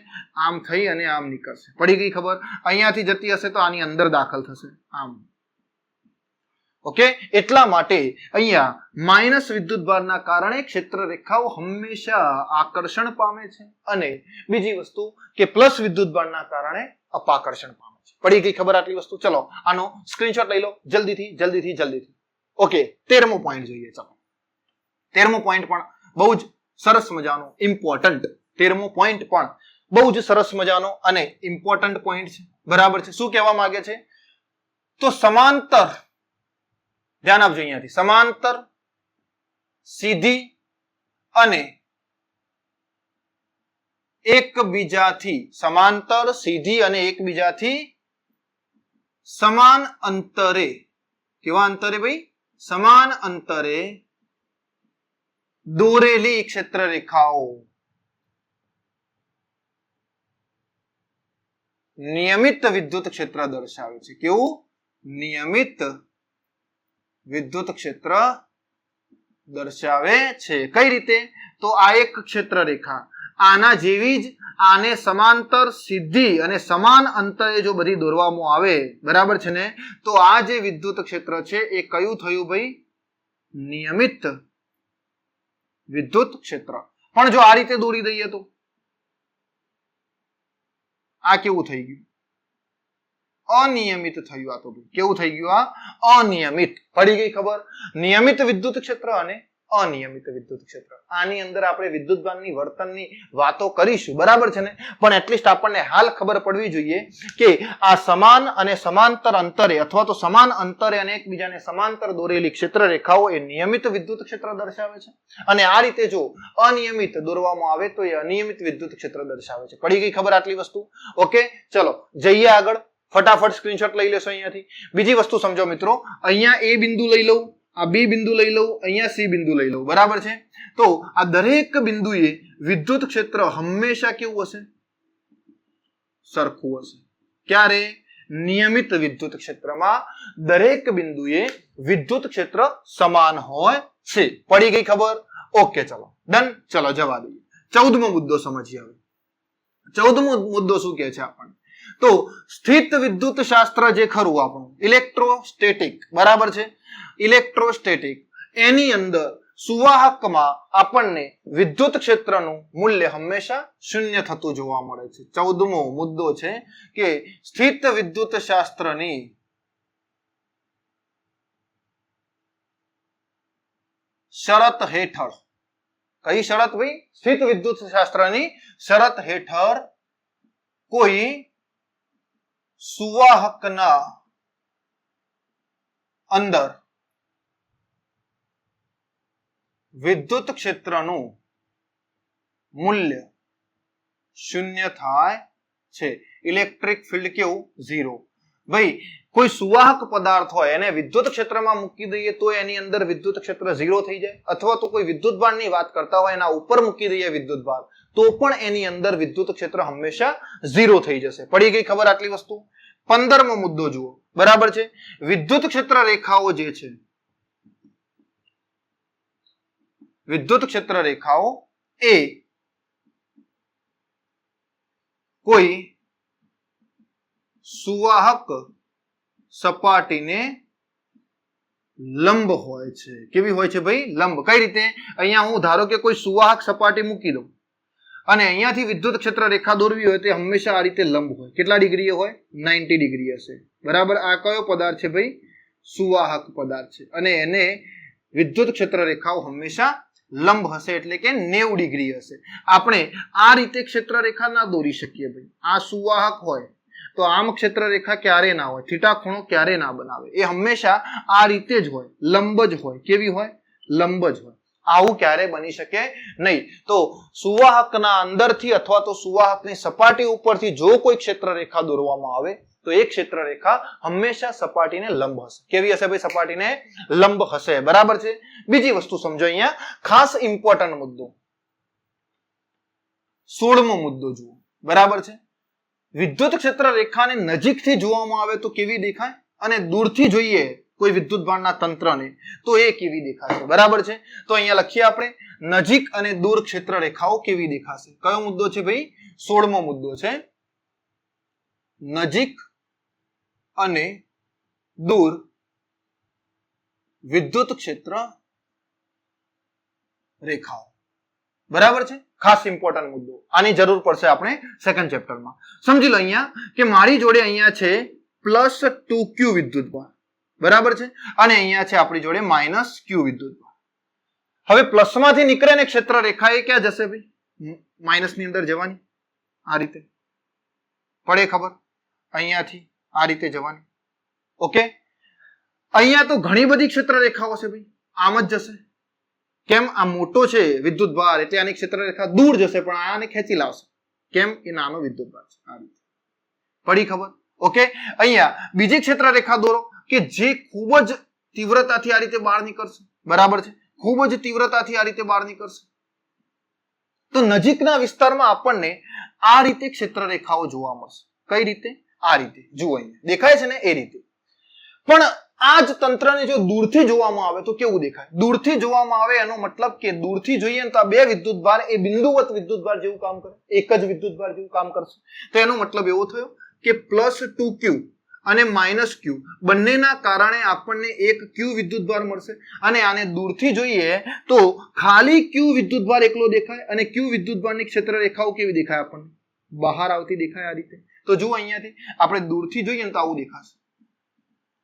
આમ થઈ અને આમ નીકળશે. પડી ગઈ ખબર? અહીંયાથી જતી હશે તો આની અંદર દાખલ થશે, આમ. ઓકે, એટલા માટે અહીંયા માઇનસ વિદ્યુત ભારના કારણે ક્ષેત્ર રેખાઓ હંમેશા આકર્ષણ પામે છે અને બીજી વસ્તુ કે પ્લસ વિદ્યુત ભારના કારણે અપાકર્ષણ પામે છે. પડી ગઈ ખબર આટલી વસ્તુ? ચલો આનો સ્ક્રીનશોટ લઈ લો જલ્દીથી. ઓકે, 13મો પોઈન્ટ જોઈએ. ચલો 13મો પોઈન્ટ પણ બહુ જ સરસ મજાનો ઇમ્પોર્ટન્ટ, 13મો પોઈન્ટ પણ બહુ જ સરસ મજાનો અને ઇમ્પોર્ટન્ટ પોઈન્ટ છે, બરાબર છે. શું કહેવા માંગે છે? તો સમાંતર, ધ્યાન આપજો અહીંયાથી, સમાંતર સીધી અને એકબીજાથી સમાન અંતરે, કેવા અંતરે ભાઈ? સમાન અંતરે દોરેલી ક્ષેત્ર રેખાઓ નિયમિત વિદ્યુત ક્ષેત્ર દર્શાવે છે. કેવું? નિયમિત વિદ્યુત ક્ષેત્ર દર્શાવે છે. કઈ રીતે? તો આ એક ક્ષેત્ર રેખા આના જેવી જ આને સમાંતર સીધી અને સમાન અંતરે જો બધી દોરવામાં આવે, બરાબર છે ને, તો આ જે વિદ્યુત ક્ષેત્ર છે એ કયું થયું ભાઈ? નિયમિત વિદ્યુત ક્ષેત્ર. પણ જો આ રીતે દોરી દઈએ તો આ કેવું થઈ ગયું? અનિયમિત થયું. આ તો કેવું થઈ ગયું? આ અનિયમિત. પડી ગઈ ખબર? નિયમિત વિદ્યુત ક્ષેત્ર અને અનિયમિત વિદ્યુત ક્ષેત્ર. આની અંદર આપણે વિદ્યુત ભારની વર્તનની વાતો કરીશું, બરાબર છે ને, પણ એટલીસ્ટ આપણને હાલ ખબર પડવી જોઈએ કે આ સમાન અને સમાંતર અંતરે અથવા તો સમાન અંતરે અને એકબીજાને સમાંતર દોરેલી ક્ષેત્ર રેખાઓ એ નિયમિત વિદ્યુત ક્ષેત્ર દર્શાવે છે અને આ રીતે જો અનિયમિત દોરવામાં આવે તો એ અનિયમિત વિદ્યુત ક્ષેત્ર દર્શાવે છે. પડી ગઈ ખબર આટલી વસ્તુ? ઓકે, ચલો જઈએ આગળ. ફટાફટ સ્ક્રીનશોટ લઈ લેશો અહીંયાથી. બીજી વસ્તુ સમજો મિત્રો, અહીંયા એ બિંદુ લઈ લઉં, આ બી બિંદુ લઈ લઉં, અહીંયા સી બિંદુ લઈ લઉં, બરાબર છે. તો આ દરેક બિંદુએ વિદ્યુત ક્ષેત્ર હંમેશા કેવું હશે? સરખું હશે. ક્યારે? નિયમિત વિદ્યુત ક્ષેત્રમાં દરેક બિંદુએ વિદ્યુત ક્ષેત્ર સમાન હોય છે. પડી ગઈ ખબર? ઓકે, ચલો ડન. ચલો જવા દઈએ. 14મો મુદ્દો સમજીએ હવે. 14મો મુદ્દો શું કહે છે આપણને? તો સ્થિત વિદ્યુત શાસ્ત્ર જે ખરું આપણું ઇલેક્ટ્રોસ્ટેટિક, બરાબર છે, ઇલેક્ટ્રોસ્ટેટિક, એની અંદર સુવાહકમાં આપણને વિદ્યુત ક્ષેત્રનું મૂલ્ય હંમેશા શૂન્ય થતું જોવા મળે છે. 14મો મુદ્દો છે કે સ્થિત વિદ્યુત શાસ્ત્રની શરત હેઠળ, કઈ શરત ભાઈ? સ્થિત વિદ્યુત શાસ્ત્રની શરત હેઠળ કોઈ સુવાહકના અંદર વિદ્યુત ક્ષેત્રનું મૂલ્ય શૂન્ય થાય છે. ઇલેક્ટ્રિક ફિલ્ડ કેવું? 0. ભાઈ કોઈ સુવાહક પદાર્થ હોય એને વિદ્યુત ક્ષેત્રમાં મૂકી દઈએ તો એની અંદર વિદ્યુત ક્ષેત્ર 0 થઈ જાય, અથવા તો કોઈ વિદ્યુત ભારની વાત કરતા હોય એના ઉપર મૂકી દઈએ વિદ્યુત ભાર તો પણ એની અંદર વિદ્યુત ક્ષેત્ર હંમેશા 0 થઈ જશે. પડી ગઈ ખબર આટલી વસ્તુ? 15મો મુદ્દો જુઓ, બરાબર છે. વિદ્યુત ક્ષેત્ર રેખાઓ જે છે, વિદ્યુત ક્ષેત્ર રેખાઓ એ કોઈ સુવાહક સપાટીને લંબ હોય છે. કેવી હોય છે ભાઈ? લંબ. કઈ રીતે? અહીંયા હું ધારો કે કોઈ સુવાહક સપાટી મૂકી દઉં અને અહીંયાથી વિદ્યુત ક્ષેત્ર રેખા દોરવી હોય તો હંમેશા આ રીતે લંબ હોય. કેટલા ડિગ્રી હોય? 90 ડિગ્રી હશે. બરાબર. આ કયો પદાર્થ છે ભાઈ? સુવાહક પદાર્થ છે અને એને વિદ્યુત ક્ષેત્ર રેખાઓ હંમેશા લંબ હશે એટલે કે 90 ડિગ્રી હશે. આપણે આ રીતે ક્ષેત્ર રેખા ના દોરી શકીએ ભાઈ. આ સુવાહક હોય તો આમ ક્ષેત્ર રેખા ક્યારે ના હોય, થીટા ખૂણો ક્યારે ના બનાવે. એ હંમેશા આ રીતે જ હોય, લંબ જ હોય. કેવી હોય? લંબ જ હોય. આવું ક્યારે બની શકે નહીં. તો સુવાહકના અંદરથી અથવા તો સુવાહકની સપાટી ઉપરથી જો કોઈ ક્ષેત્ર રેખા દોરવામાં આવે તો એ ક્ષેત્ર રેખા હંમેશા સપાટીને લંબ હશે. કેવી હશે ભાઈ? સપાટીને લંબ હશે. બરાબર છે. બીજી વસ્તુ સમજો અહીંયા, ખાસ ઇમ્પોર્ટન્ટ મુદ્દો, 16મો મુદ્દો જુઓ. બરાબર છે. વિદ્યુત ક્ષેત્ર રેખાને નજીકથી જોવામાં આવે તો કેવી દેખાય અને દૂરથી જોઈએ કોઈ વિદ્યુત ભારના તંત્રને તો એ કેવી દેખાશે. બરાબર છે. તો અહીંયા લખીએ આપણે, નજીક અને દૂર ક્ષેત્ર રેખાઓ કેવી દેખાશે. કયો મુદ્દો છે ભાઈ? 16મો મુદ્દો છે. નજીક અને દૂર વિદ્યુત ક્ષેત્ર રેખાઓ. બરાબર છે. ખાસ ઇમ્પોર્ટન્ટ મુદ્દો. આની જરૂર પડશે આપણે સેકન્ડ ચેપ્ટરમાં. સમજી લો અહીંયા કે મારી જોડે અહીંયા છે +2q વિદ્યુતભાર. બરાબર છે. અને અહીંયા છે આપણી જોડે -q વિદ્યુતભાર. હવે પ્લસમાંથી નીકળે ને ક્ષેત્ર રેખા એ ક્યાં જશે ભાઈ? માઇનસ ની અંદર જવાની. આ રીતે પડે ખબર? અહીંયાથી આ રીતે જવાની. ઓકે. અહીંયા તો ઘણી બધી ક્ષેત્ર રેખાઓ છે ભાઈ. આમ જ જશે. કેમ? આ મોટો છે વિદ્યુત ભાર એટલે આની ક્ષેત્ર રેખા દૂર જશે પણ આને ખેંચી લાવશે. કેમ? એ નાનો વિદ્યુત ભાર છે. આ રીતે પડી ખબર? ઓકે. અહીંયા બીજી ક્ષેત્ર રેખા દોરો કે જે ખૂબ જ તીવ્રતાથી આ રીતે બહાર નીકળશે. બરાબર છે. ખૂબ જ તીવ્રતાથી આ રીતે બહાર નીકળશે. તો નજીકના વિસ્તારમાં આપણને આ રીતે ક્ષેત્ર રેખાઓ જોવા મળશે. કઈ રીતે? આ રીતે. જુઓ અહીંયા દેખાય છે ને એ રીતે. પણ આ જ તંત્રને જો દૂરથી જોવામાં આવે તો કેવું દેખાય? દૂરથી જોવામાં આવે એનો મતલબ કે દૂરથી જોઈએ તો આ બે વિદ્યુતભાર એ બિંદુવત વિદ્યુતભાર જેવું કામ કરે. એક જ વિદ્યુતભાર જેવું કામ કરશે. તો એનો મતલબ એવો થયો કે +2q અને -q બંનેના કારણે આપણને એક q વિદ્યુતભાર મળશે અને આને દૂરથી જોઈએ તો ખાલી q વિદ્યુતભાર એકલો દેખાય અને q વિદ્યુતભારની ક્ષેત્ર રેખાઓ કેવી દેખાય? આપણને બહાર આવતી દેખાય આ રીતે. તો જુઓ અહીંયાથી આપણે દૂરથી જોઈએ ને તો આવું દેખાશે.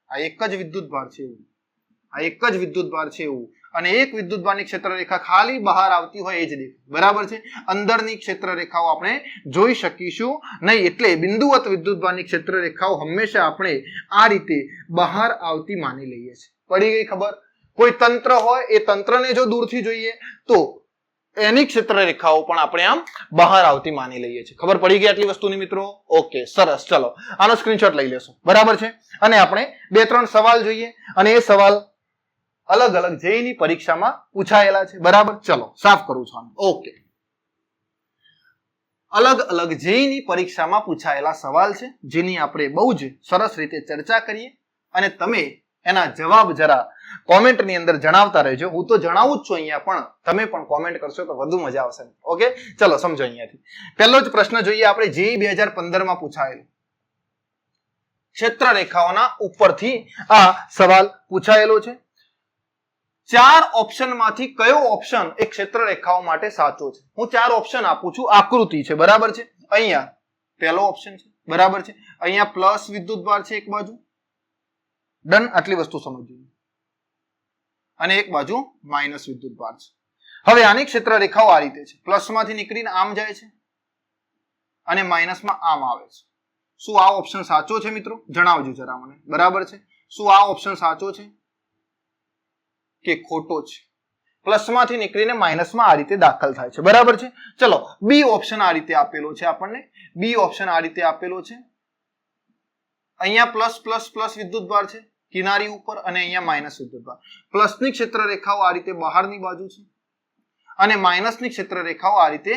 આ એક જ વિદ્યુતભાર છે એવું. આ એક જ વિદ્યુતભાર છે એવું. અને એક વિદ્યુતભારની ક્ષેત્ર રેખા ખાલી બહાર આવતી હોય એ જ દેખાય. બરાબર છે. અંદરની ક્ષેત્ર રેખાઓ આપણે જોઈ શકીશું નહીં. એટલે બિંદુવત વિદ્યુતભારની ક્ષેત્ર રેખાઓ હંમેશા આપણે આ રીતે બહાર આવતી માની લઈએ છીએ. પડી ગઈ ખબર? કોઈ તંત્ર હોય એ તંત્રને જો દૂરથી જોઈએ તો એની ક્ષેત્ર રેખાઓ પણ આપણે આમ બહાર આવતી માની લઈએ છીએ. ખબર પડી ગઈ આટલી વસ્તુની મિત્રો? ઓકે, સરસ. ચલો આનો સ્ક્રીનશોટ લઈ લેશો. બરાબર છે. અને આપણે 2-3 સવાલ જોઈએ અને એ સવાલ અલગ અલગ જેઈની પરીક્ષામાં પૂછાયેલા છે. બરાબર. ચલો સાફ કરું છું. ઓકે. અલગ અલગ જેઈની પરીક્ષામાં પૂછાયેલા સવાલ છે જેની આપણે બહુ જ સરસ રીતે ચર્ચા કરીએ અને તમે એના જવાબ જરા કોમેન્ટની અંદર જણાવતા રહેજો. હું તો જણાવું જ છું અહીંયા પણ તમે પણ કોમેન્ટ કરશો તો વધુ મજા આવશે. ઓકે. ચલો સમજો અહીંયાથી. પહેલો જ પ્રશ્ન જોઈએ આપણે જેઈ 2015 માં પૂછાયેલો. ક્ષેત્ર રેખાઓના ઉપરથી આ સવાલ પૂછાયેલો છે. 4 ઓપ્શનમાંથી કયો ઓપ્શન એ ક્ષેત્ર રેખાઓ માટે સાચો છે? હું 4 ઓપ્શન આપું છું. આકૃતિ છે. બરાબર છે. અહીંયા પહેલો ઓપ્શન છે. બરાબર છે. અહીંયા પ્લસ વિદ્યુતભાર છે એક બાજુ. ડન. આટલી વસ્તુ સમજજો. અને એક બાજુ માઇનસ વિદ્યુતભાર છે. હવે આની ક્ષેત્ર રેખાઓ આ રીતે છે. પ્લસમાંથી નીકળીને આમ જાય છે અને માઇનસમાં આમ આવે છે. શું આ ઓપ્શન સાચો છે મિત્રો? જણાવજો જરા મને. બરાબર છે. શું આ ઓપ્શન સાચો છે કે ખોટો છે? પ્લસમાંથી નીકળીને માઇનસમાં આ રીતે દાખલ થાય છે. બરાબર છે. ચલો બી ઓપ્શન આ રીતે આપેલો છે આપણને. બી ઓપ્શન આ રીતે આપેલો છે. અહીંયા પ્લસ પ્લસ પ્લસ વિદ્યુતભાર છે કિનારી ઉપર અને અહીંયા માઇનસ વિદ્યુતભાર. પ્લસની ક્ષેત્ર રેખાઓ આ રીતે બહારની બાજુ છે અને માઇનસની ક્ષેત્ર રેખાઓ આ રીતે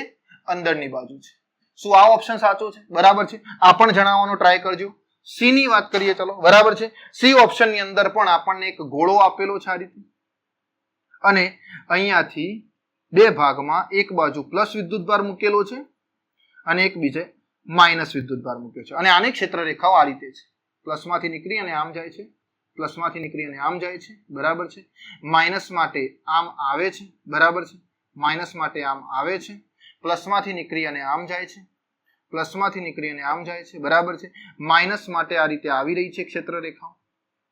અંદરની બાજુ છે. શું આ ઓપ્શન સાચો છે? બરાબર છે. આ પણ જણાવવાનો ટ્રાય કરજો. સી ની વાત કરીએ ચલો. બરાબર છે. સી ઓપ્શન ની અંદર પણ આપણને એક ગોળો આપેલો છે આ રીતે અને અહીંયાથી બે ભાગમાં એક બાજુ પ્લસ વિદ્યુતભાર મૂકેલો છે અને એક બીજે માઇનસ વિદ્યુતભાર મૂક્યો છે અને આની ક્ષેત્ર રેખાઓ આ રીતે છે. પ્લસમાંથી નીકળી અને આમ જાય છે, પ્લસ માંથી નીકળી અને આમ જાય છે, બરાબર છે. માઇનસ માટે આમ આવે છે, બરાબર છે. માઇનસ માટે આમ આવે છે, પ્લસ માંથી નીકળી અને આમ જાય છે, પ્લસ માંથી નીકળી અને આમ જાય છે, બરાબર છે. માઇનસ માટે આ રીતે આવી રહી છે ક્ષેત્ર રેખાઓ.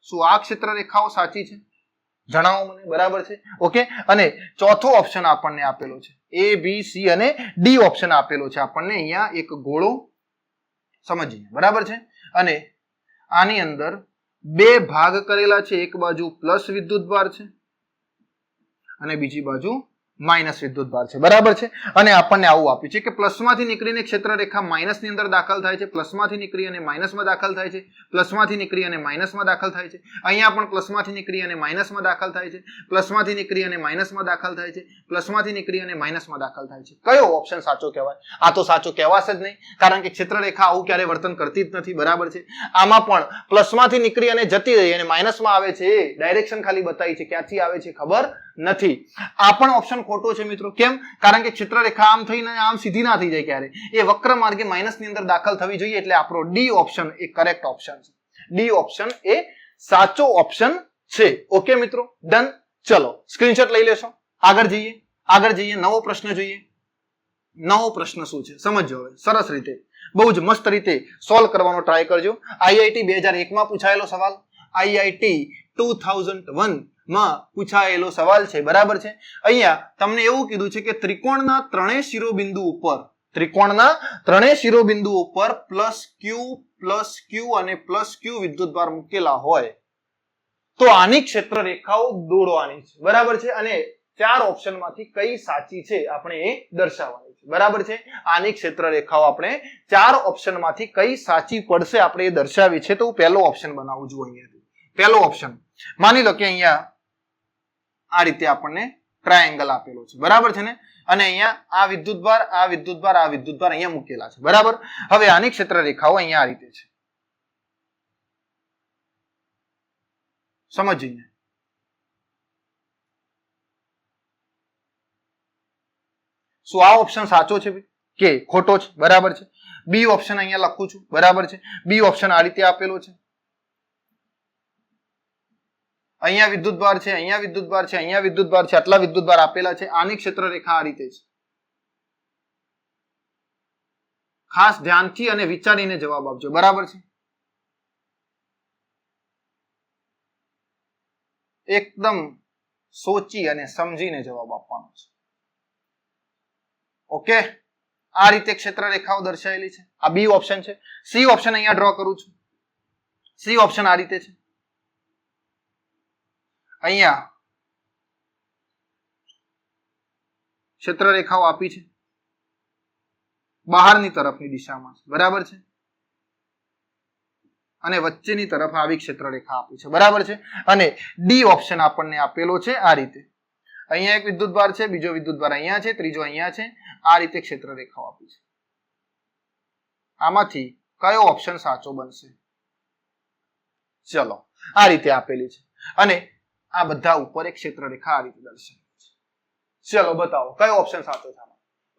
શું આ ક્ષેત્ર રેખાઓ સાચી છે? જણાવો મને, બરાબર છે. ઓકે, અને ચોથો ઓપ્શન આપણને આપેલો છે, A B C અને D ઓપ્શન આપેલો છે આપણને. અહીંયા એક ગોળો સમજીએ, બરાબર છે. અને આની અંદર બે ભાગ કરેલા છે, એક બાજુ પ્લસ વિદ્યુતભાર છે અને બીજી બાજુ માઇનસ વિદ્યુતભાર છે, બરાબર છે. અને આપણને આવું આપ્યું છે કે પ્લસ માંથી નીકળીને ક્ષેત્ર રેખા માઇનસ ની અંદર દાખલ થાય છે, પ્લસ માંથી નીકળી અને માઇનસમાં દાખલ થાય છે, પ્લસ માંથી નીકળી અને માઇનસમાં દાખલ થાય છે. અહીંયા પણ પ્લસ માંથી નીકળી અને માઇનસમાં દાખલ થાય છે, પ્લસ માંથી નીકળી અને માઇનસમાં દાખલ થાય છે, પ્લસ માંથી નીકળી અને માઇનસમાં દાખલ થાય છે. કયો ઓપ્શન સાચો કહેવાય? આ તો સાચો કહેવાશે જ નહીં, કારણ કે ક્ષેત્ર રેખા આવું ક્યારે વર્તન કરતી જ નથી, બરાબર છે. આમાં પણ પ્લસ માંથી નીકળી અને જતી રહી અને માઇનસમાં આવે છે, એ ડાયરેક્શન ખાલી બતાવી છે, ક્યાંથી આવે છે ખબર નથી. આ પણ ઓપ્શન ખોટો છે મિત્રો. કેમ? કારણ કે ક્ષેત્ર રેખા આમ થઈને આમ સીધી ના થઈ જાય ક્યારે, એ વક્ર માર્ગે માઇનસ ની અંદર દાખલ થવી જોઈએ. એટલે આપણો D option A correct option છે. ડી ઓપ્શન એ સાચો ઓપ્શન છે. ઓકે મિત્રો, ડન. ચલો સ્ક્રીનશોટ લઈ લેશો. આગળ જઈએ, નવો પ્રશ્ન જોઈએ. નવો પ્રશ્ન શું છે સમજો હવે, સરસ રીતે, બહુ જ મસ્ત રીતે સોલ્વ કરવાનો ટ્રાય કરજો. આઈઆઈટી 2001 માં પૂછાયેલો સવાલ, આઈઆઈટી 2001 માં પૂછાયેલો સવાલ છે, બરાબર છે. અહીંયા તમને એવું કીધું છે કે ત્રિકોણના ત્રણેય શિરોબિંદુ ઉપર પ્લસ ક્યુ અને પ્લસ ક્યુ વિદ્યુતભાર મૂકેલા હોય તો આની ક્ષેત્ર રેખાઓ દોરવાની છે, બરાબર છે. અને ચાર ઓપ્શન માંથી કઈ સાચી છે આપણે એ દર્શાવવાની છે, બરાબર છે. આની ક્ષેત્ર રેખાઓ આપણે ચાર ઓપ્શન માંથી કઈ સાચી પડશે આપણે એ દર્શાવી છે. તો હું પહેલો ઓપ્શન બનાવું છું. અહીંયાથી પહેલો ઓપ્શન માની લો કે અહીંયા આ રીતે આપણને ટ્રાયેંગલ આપેલો છે, બરાબર છે ને. અને અહીંયા આ વિદ્યુતભાર અહીંયા મૂકેલા છે, બરાબર. હવે આની ક્ષેત્ર રેખાઓ અહીંયા આ રીતે છે, સમજીએ. શું આ ઓપ્શન સાચો છે કે ખોટો છે? બરાબર છે. બી ઓપ્શન અહીંયા લખું છું, બરાબર છે. બી ઓપ્શન આ રીતે આપેલો છે. અહીંયા વિદ્યુતભાર છે, અહીંયા વિદ્યુતભાર છે, અહીંયા વિદ્યુતભાર છે, આટલા વિદ્યુતભાર આપેલા છે. આની ક્ષેત્ર રેખા આ રીતે છે. ખાસ ધ્યાનથી અને વિચારીને જવાબ આપજો, બરાબર છે. એકદમ સોચી અને સમજીને જવાબ આપવાનો છે. ઓકે, આ રીતે ક્ષેત્ર રેખાઓ દર્શાવેલી છે. આ બી ઓપ્શન છે. સી ઓપ્શન અહીંયા ડ્રો કરું છું. સી ઓપ્શન આ રીતે છે. અહીંયા ક્ષેત્ર રેખાઓ આપી છે બહારની તરફની દિશામાં, બરાબર છે. અને વચ્ચેની તરફ આવી ક્ષેત્ર રેખા આપી છે, બરાબર છે. અને ડી ઓપ્શન આપણને આપેલો છે આ રીતે. અહીંયા એક વિદ્યુતભાર છે, બીજો વિદ્યુતભાર અહીંયા છે, ત્રીજો અહીંયા છે. આ રીતે ક્ષેત્ર રેખાઓ આપી છે. આમાંથી કયો ઓપ્શન સાચો બનશે? ચલો, આ રીતે આપેલી છે. અને આ બધા ઉપર એક ક્ષેત્ર રેખા આ રીતે દર્શાવે છે. ચલો બતાવો કયો ઓપ્શન સાચો છે?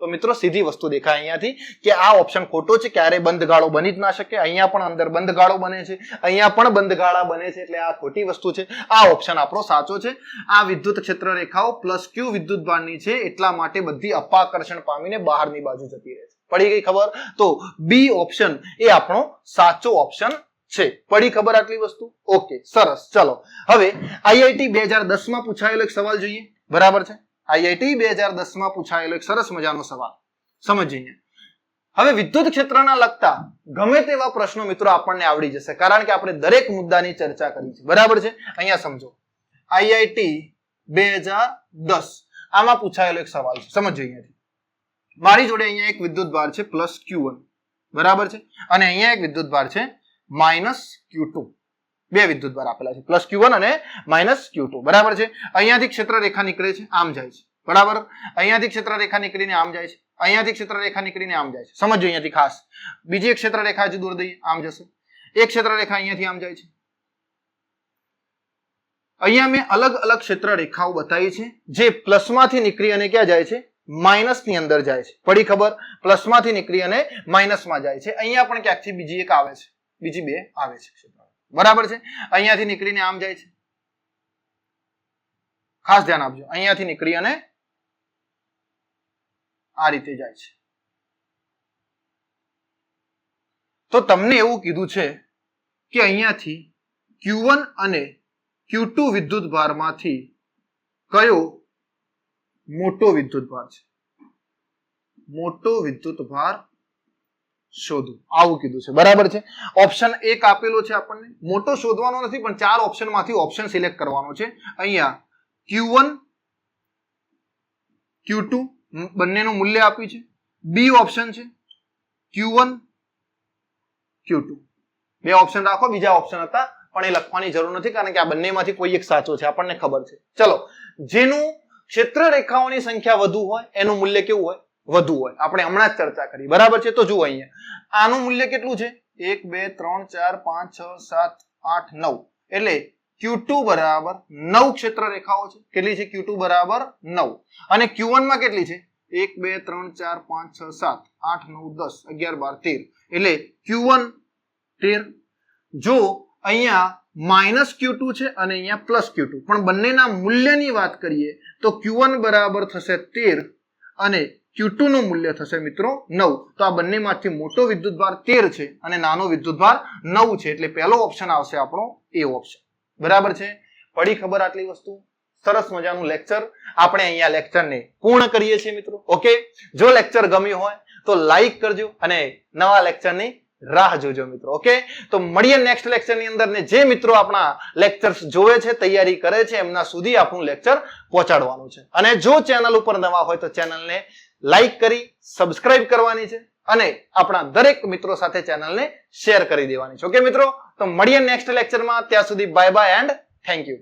તો મિત્રો સીધી વસ્તુ દેખાય અહીંયાથી કે આ ઓપ્શન ખોટો છે. ક્યારે બંધ ગાળો બની જ ના શકે. અહીંયા પણ અંદર બંધ ગાળો બને છે, અહીંયા પણ બંધ ગાળા બને છે, એટલે આ ખોટી વસ્તુ છે. આ ઓપ્શન આપણો સાચો છે. આ વિદ્યુત ક્ષેત્ર રેખાઓ પ્લસ ક્યુ વિદ્યુતભારની છે, એટલા માટે બધી અપાકર્ષણ પામીને બહારની બાજુ જતી રહે છે. પડી ગઈ ખબર? તો બી ઓપ્શન એ આપણો સાચો ઓપ્શન છે. પડી ખબર આટલી વસ્તુ? ઓકે, સરસ. ચલો હવે આઈઆઈટી 2010 માં પૂછાયેલો એક સવાલ જોઈએ, બરાબર છે. આઈઆઈટી 2010 માં પૂછાયેલો એક સરસ મજાનો સવાલ સમજીએ. હવે વિદ્યુત ક્ષેત્રના લગતા ગમે તેવા પ્રશ્નો મિત્રો આપણને આવડી જશે, કારણ કે આપણે દરેક મુદ્દાની ચર્ચા કરી છે, બરાબર છે. અહીંયા સમજો, આઈઆઈટી 2010 આમાં પૂછાયેલો એક સવાલ છે, સમજો. અહીંયાથી મારી જોડે અહીંયા એક વિદ્યુતભાર છે પ્લસ Q1, બરાબર છે. અને અહીંયા એક વિદ્યુતભાર છે માઇનસ Q2. બે વિદ્યુતભાર આપેલા છે, પ્લસ Q1 અને માઇનસ Q2, બરાબર છે. અહીંયાથી ક્ષેત્ર રેખા નીકળે છે, આમ જાય છે, બરાબર. અહીંયાથી ક્ષેત્ર રેખા નીકળીને આમ જાય છે, અહીંયાથી ક્ષેત્ર રેખા નીકળીને આમ જાય છે. સમજો અહીંયાથી ખાસ. બીજી એક ક્ષેત્ર રેખા હજી દૂર દઈએ, આમ જશે. એક ક્ષેત્ર રેખા અહીંયાથી આમ જાય છે. અહીંયા મેં અલગ અલગ ક્ષેત્ર રેખાઓ બતાવી છે, જે પ્લસ માંથી નીકળી અને ક્યાં જાય છે? માઇનસ ની અંદર જાય છે. પડી ખબર? પ્લસ માંથી નીકળી અને માઇનસ માં જાય છે. અહીંયા પણ ક્યાંકથી બીજી એક આવે છે, બીજી બે આવે છે ક્ષેત્ર. બરાબર છે. અહીંયાથી નીકળીને આમ જાય છે, ખાસ ધ્યાન આપજો, અહીંયાથી નીકળી અને આ રીતે જાય છે. તો તમને એવું કીધું છે કે અહીંયાથી Q1 અને Q2 વિદ્યુત ભારમાંથી કયો મોટો વિદ્યુત ભાર છે, મોટો વિદ્યુત ભાર શોધો, આવું કીધું છે. બરાબર છે. ઓપ્શન 1 આપેલો છે આપણને, મોટો શોધવાનો નથી પણ 4 ઓપ્શન માંથી ઓપ્શન સિલેક્ટ કરવાનો છે. અહીંયા Q1 Q2 બંનેનું મૂલ્ય આપ્યું છે. બી ઓપ્શન છે Q1 Q2. બે ઓપ્શન રાખો, બીજા ઓપ્શન હતા પણ એ લખવાની જરૂર નથી કારણ કે આ બંનેમાંથી કોઈ એક સાચો છે, આપણને ખબર છે. ચલો, જેનું ક્ષેત્ર રેખાઓની સંખ્યા વધુ હોય એનું મૂલ્ય કેવું હોય, વધુ હોય. આપણે હમણાં જ ચર્ચા કરી. બરાબર છે. તો જુઓ અહીંયા આનું મૂલ્ય કેટલું છે, 1 2 3 4 5 6 7 8 9, એટલે Q2 બરાબર 9 ક્ષેત્ર રેખાઓ છે. કેટલી છે? Q2 બરાબર 9. અને Q1 માં કેટલી છે? 1 2 3 4 5 6 7 8 9 10 11 12 13, એટલે Q1 13. જો અહીંયા માઇનસ Q2 છે અને અહીંયા પ્લસ Q2, પણ બંનેના મૂલ્યની વાત કરીએ તો Q1 બરાબર થશે 13 અને Q2 નું મૂલ્ય થશે મિત્રો 9. તો આ બંનેમાંથી મોટો વિદ્યુતભાર 13 છે અને નાનો વિદ્યુતભાર 9 છે, એટલે પહેલો ઓપ્શન આવશે આપણો એ ઓપ્શન. બરાબર છે. પડી ખબર આટલી વસ્તુ? સરસ મજાનું લેક્ચર આપણે અહીંયા લેક્ચરને પૂર્ણ કરીએ છીએ મિત્રો. ઓકે, જો લેક્ચર ગમ્યું હોય તો લાઈક કરજો અને નવા લેક્ચરની રાહ જોજો મિત્રો. ઓકે, તો મળીએ નેક્સ્ટ લેક્ચરની અંદર. ને જે મિત્રો આપણા લેક્ચર્સ જોવે છે, તૈયારી કરે છે, એમના સુધી આપણું લેક્ચર પહોંચાડવાનું છે. અને જો ચેનલ ઉપર નવા હોય તો ચેનલને લાઈક કરી સબસ્ક્રાઇબ કરવાની છે અને આપણા દરેક મિત્રો સાથે ચેનલને શેર કરી દેવાની છે. ઓકે મિત્રો, તો મળીએ નેક્સ્ટ લેક્ચરમાં. ત્યાં સુધી bye bye and thank you.